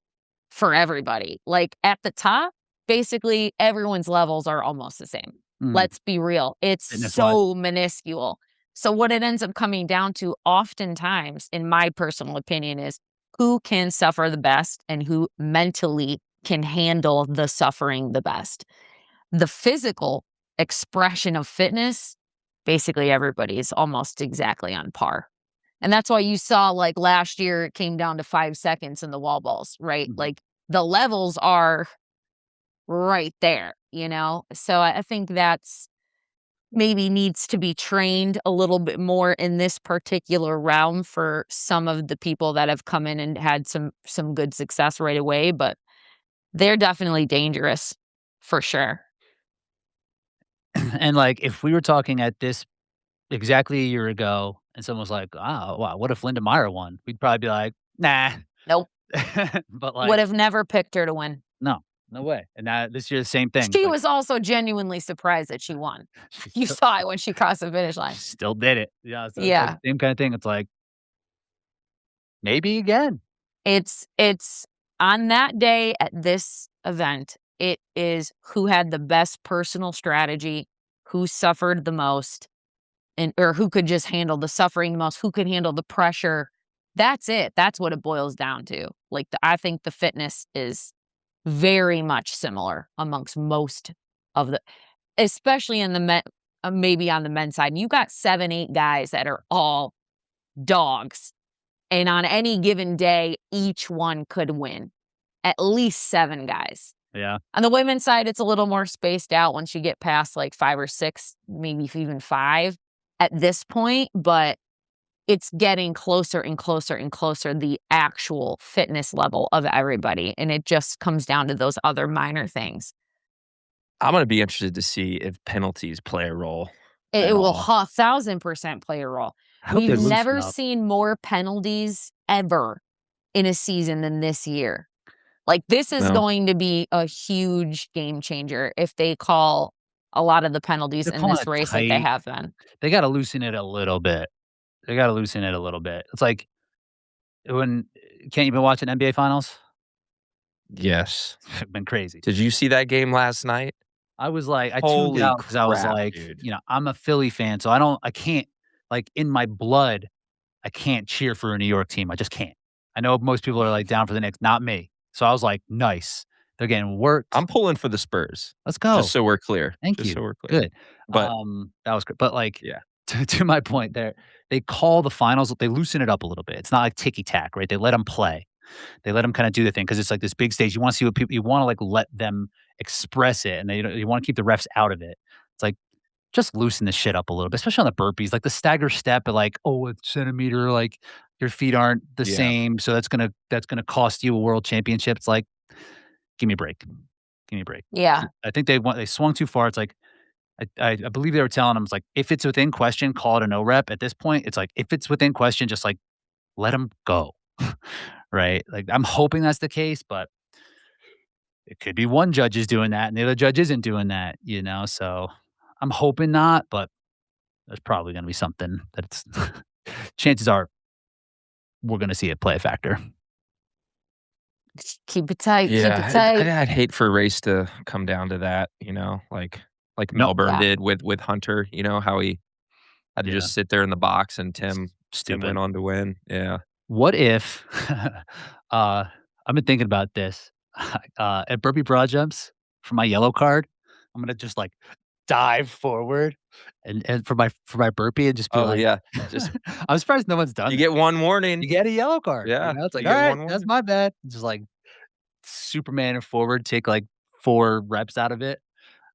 for everybody. Like, at the top, basically everyone's levels are almost the same. Mhm. Let's be real. It's Fitness-wise. so minuscule. So what it ends up coming down to oftentimes, in my personal opinion, is who can suffer the best and who mentally can handle the suffering the best. The physical expression of fitness, basically everybody is almost exactly on par. And that's why you saw, like, last year, it came down to 5 seconds in the wall balls, right? Mhm. Like, the levels are right there. So I think that's maybe needs to be trained a little bit more in this particular realm for some of the people that have come in and had some good success right away, but they're definitely dangerous for sure. And, like, if we were talking at this exactly a year ago and someone was like, "Oh, wow, what if Linda Meyer won?" We'd probably be like, "Nah." Nope. But, Would like, have never picked her to win. no, no way. And that this year, the same thing. It's She like, was also genuinely surprised that she won. she You still saw it when she crossed the finish she line. still did it. Yeah, so it's like Yeah. same kinda thing. It's like, maybe again. It's on that day at this event, it is who had the best personal strategy, who suffered the most, and or who could just handle the suffering the most, who could handle the pressure. That's it. That's what it boils down to. Like, I think the fitness is very much similar amongst most of the, especially in the men, maybe on the men's side. You got 7, 8 guys that are all dogs. And on any given day, each one could win. At least 7 guys. Yeah. On the women's side, it's a little more spaced out once you get past, like, 5 or 6, maybe even 5 at this point, but it's getting closer and closer and closer, the actual fitness level of everybody, and it just comes down to those other minor things. I'm gonna be interested to see if penalties play a role It at will all. 1,000% play a role. I hope they We've loosen never up. seen more penalties ever in a season than this year. Like, this is No. going to be a huge game changer if they call a lot of the penalties They're in calling this it race like they tight. have been. They gotta loosen it a little bit. They gotta loosen it a little bit. It's like when can't you been watching NBA finals? Yes. It's been crazy. Did you see that game last night? I was like I tuned Holy out because I was crap, like, dude. I'm a Philly fan, so I can't, like, in my blood, I can't cheer for a New York team. I just can't. I know most people are, like, down for the Knicks, not me. So I was like, "Nice. They're getting worked. I'm pulling for the Spurs, Let's just go. so we're clear. Thank Just you. so we're clear. Good." But That was good. But, like, yeah. to my point there, they call the finals, they loosen it up a little bit. It's not like ticky-tack, right? They let them play. They let them kinda do the thing because it's like this big stage. You wanna see what people you wanna, like, let them express it, and you wanna keep the refs out of it. It's like, just loosen this shit up a little bit, especially on the burpees, like the stagger step at, like, "Oh, a centimeter, like, your feet aren't the Yeah. same, so that's gonna cost you a world championship." It's like, give me a break. Give me a break. Yeah. I think they swung too far. It's like, I believe they were telling them, it's like, if it's within question, call it a no rep. At this point, it's like, if it's within question, just, like, let them go. Right? Like, I'm hoping that's the case, but it could be one judge is doing that and the other judge isn't doing that? So I'm hoping not, but there's probably gonna be something that's chances are we're going to see it play a factor. Keep it tight. Keep it Yeah, tight. I'd hate for a race to come down to that, you know, like No. Melbourne Yeah. did with Hunter, you know, how he had to Yeah. just sit there in the box and Tim Stupid. went on to win. Yeah. What if I've been thinking about this at burpee broad jumps for my yellow card, I'm gonna just like dive forward and for my burpee and just be Oh, like, yeah. Just I'm surprised no one's done you that. get one warning. You get a yellow card. Yeah, You know, it's like, you all get right, one that's warning. my bad. Just like Superman and forward, take like 4 reps out of it.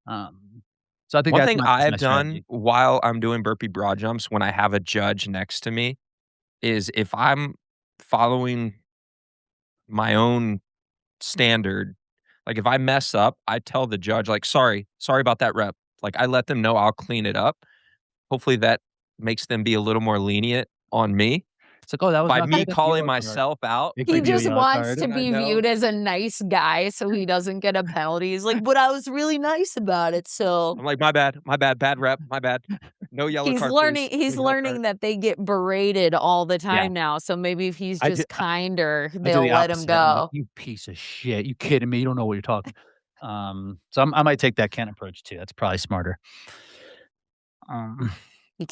So I think One that's thing my I've done strategy. while I'm doing burpee broad jumps when I have a judge next to me is if I'm following my own standard, like if I mess up, I tell the judge, like, sorry about that rep. Like I let them know I'll clean it up. Hopefully that makes them be a little more lenient on me It's like, oh, that was by not me good. That's a calling yellow card. myself out. They He give you a just yellow wants card. to When I be know. viewed as a nice guy so he doesn't get a penalty. He's like, but I was really nice about it. So I'm like, my bad, bad rep, my bad. No yellow he's card, learning please. he's No yellow learning card. that they get berated all the Yeah. time now. So maybe if he's I do just kinder, I do they'll the let him opposite. I'm like, go. "You piece of shit. You kidding me? You don't know what you're talking." So I might take that Ken approach too. That's probably smarter. You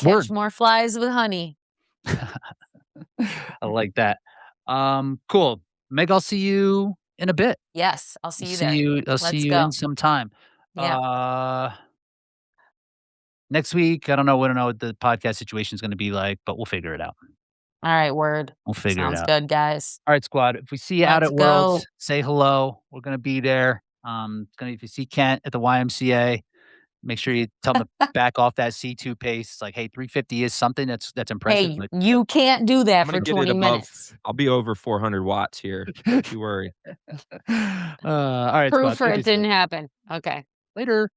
Word. catch more flies with honey. I like that. Cool. Meg, I'll see you in a bit. Yes, I'll see I'll you see there. you I'll see Let's you in go. some time. Yeah. Next week, I don't know what the podcast situation is gonna be like, but we'll figure it out. All right, word. We'll figure it Sounds out. good, guys. All right, squad. If we see you out Let's at go. Worlds, say hello. We're gonna be there. It's gonna if you see Kent at the YMCA, make sure you tell him to back off that C2 pace. It's like, hey, 350 is something that's impressive, Hey, but you can't do I'm that gonna for get it 20 above. minutes. I'll be over 400 watts here. Don't you worry. all right, Proof squad. for Talk to it you soon. didn't happen. Okay. Later.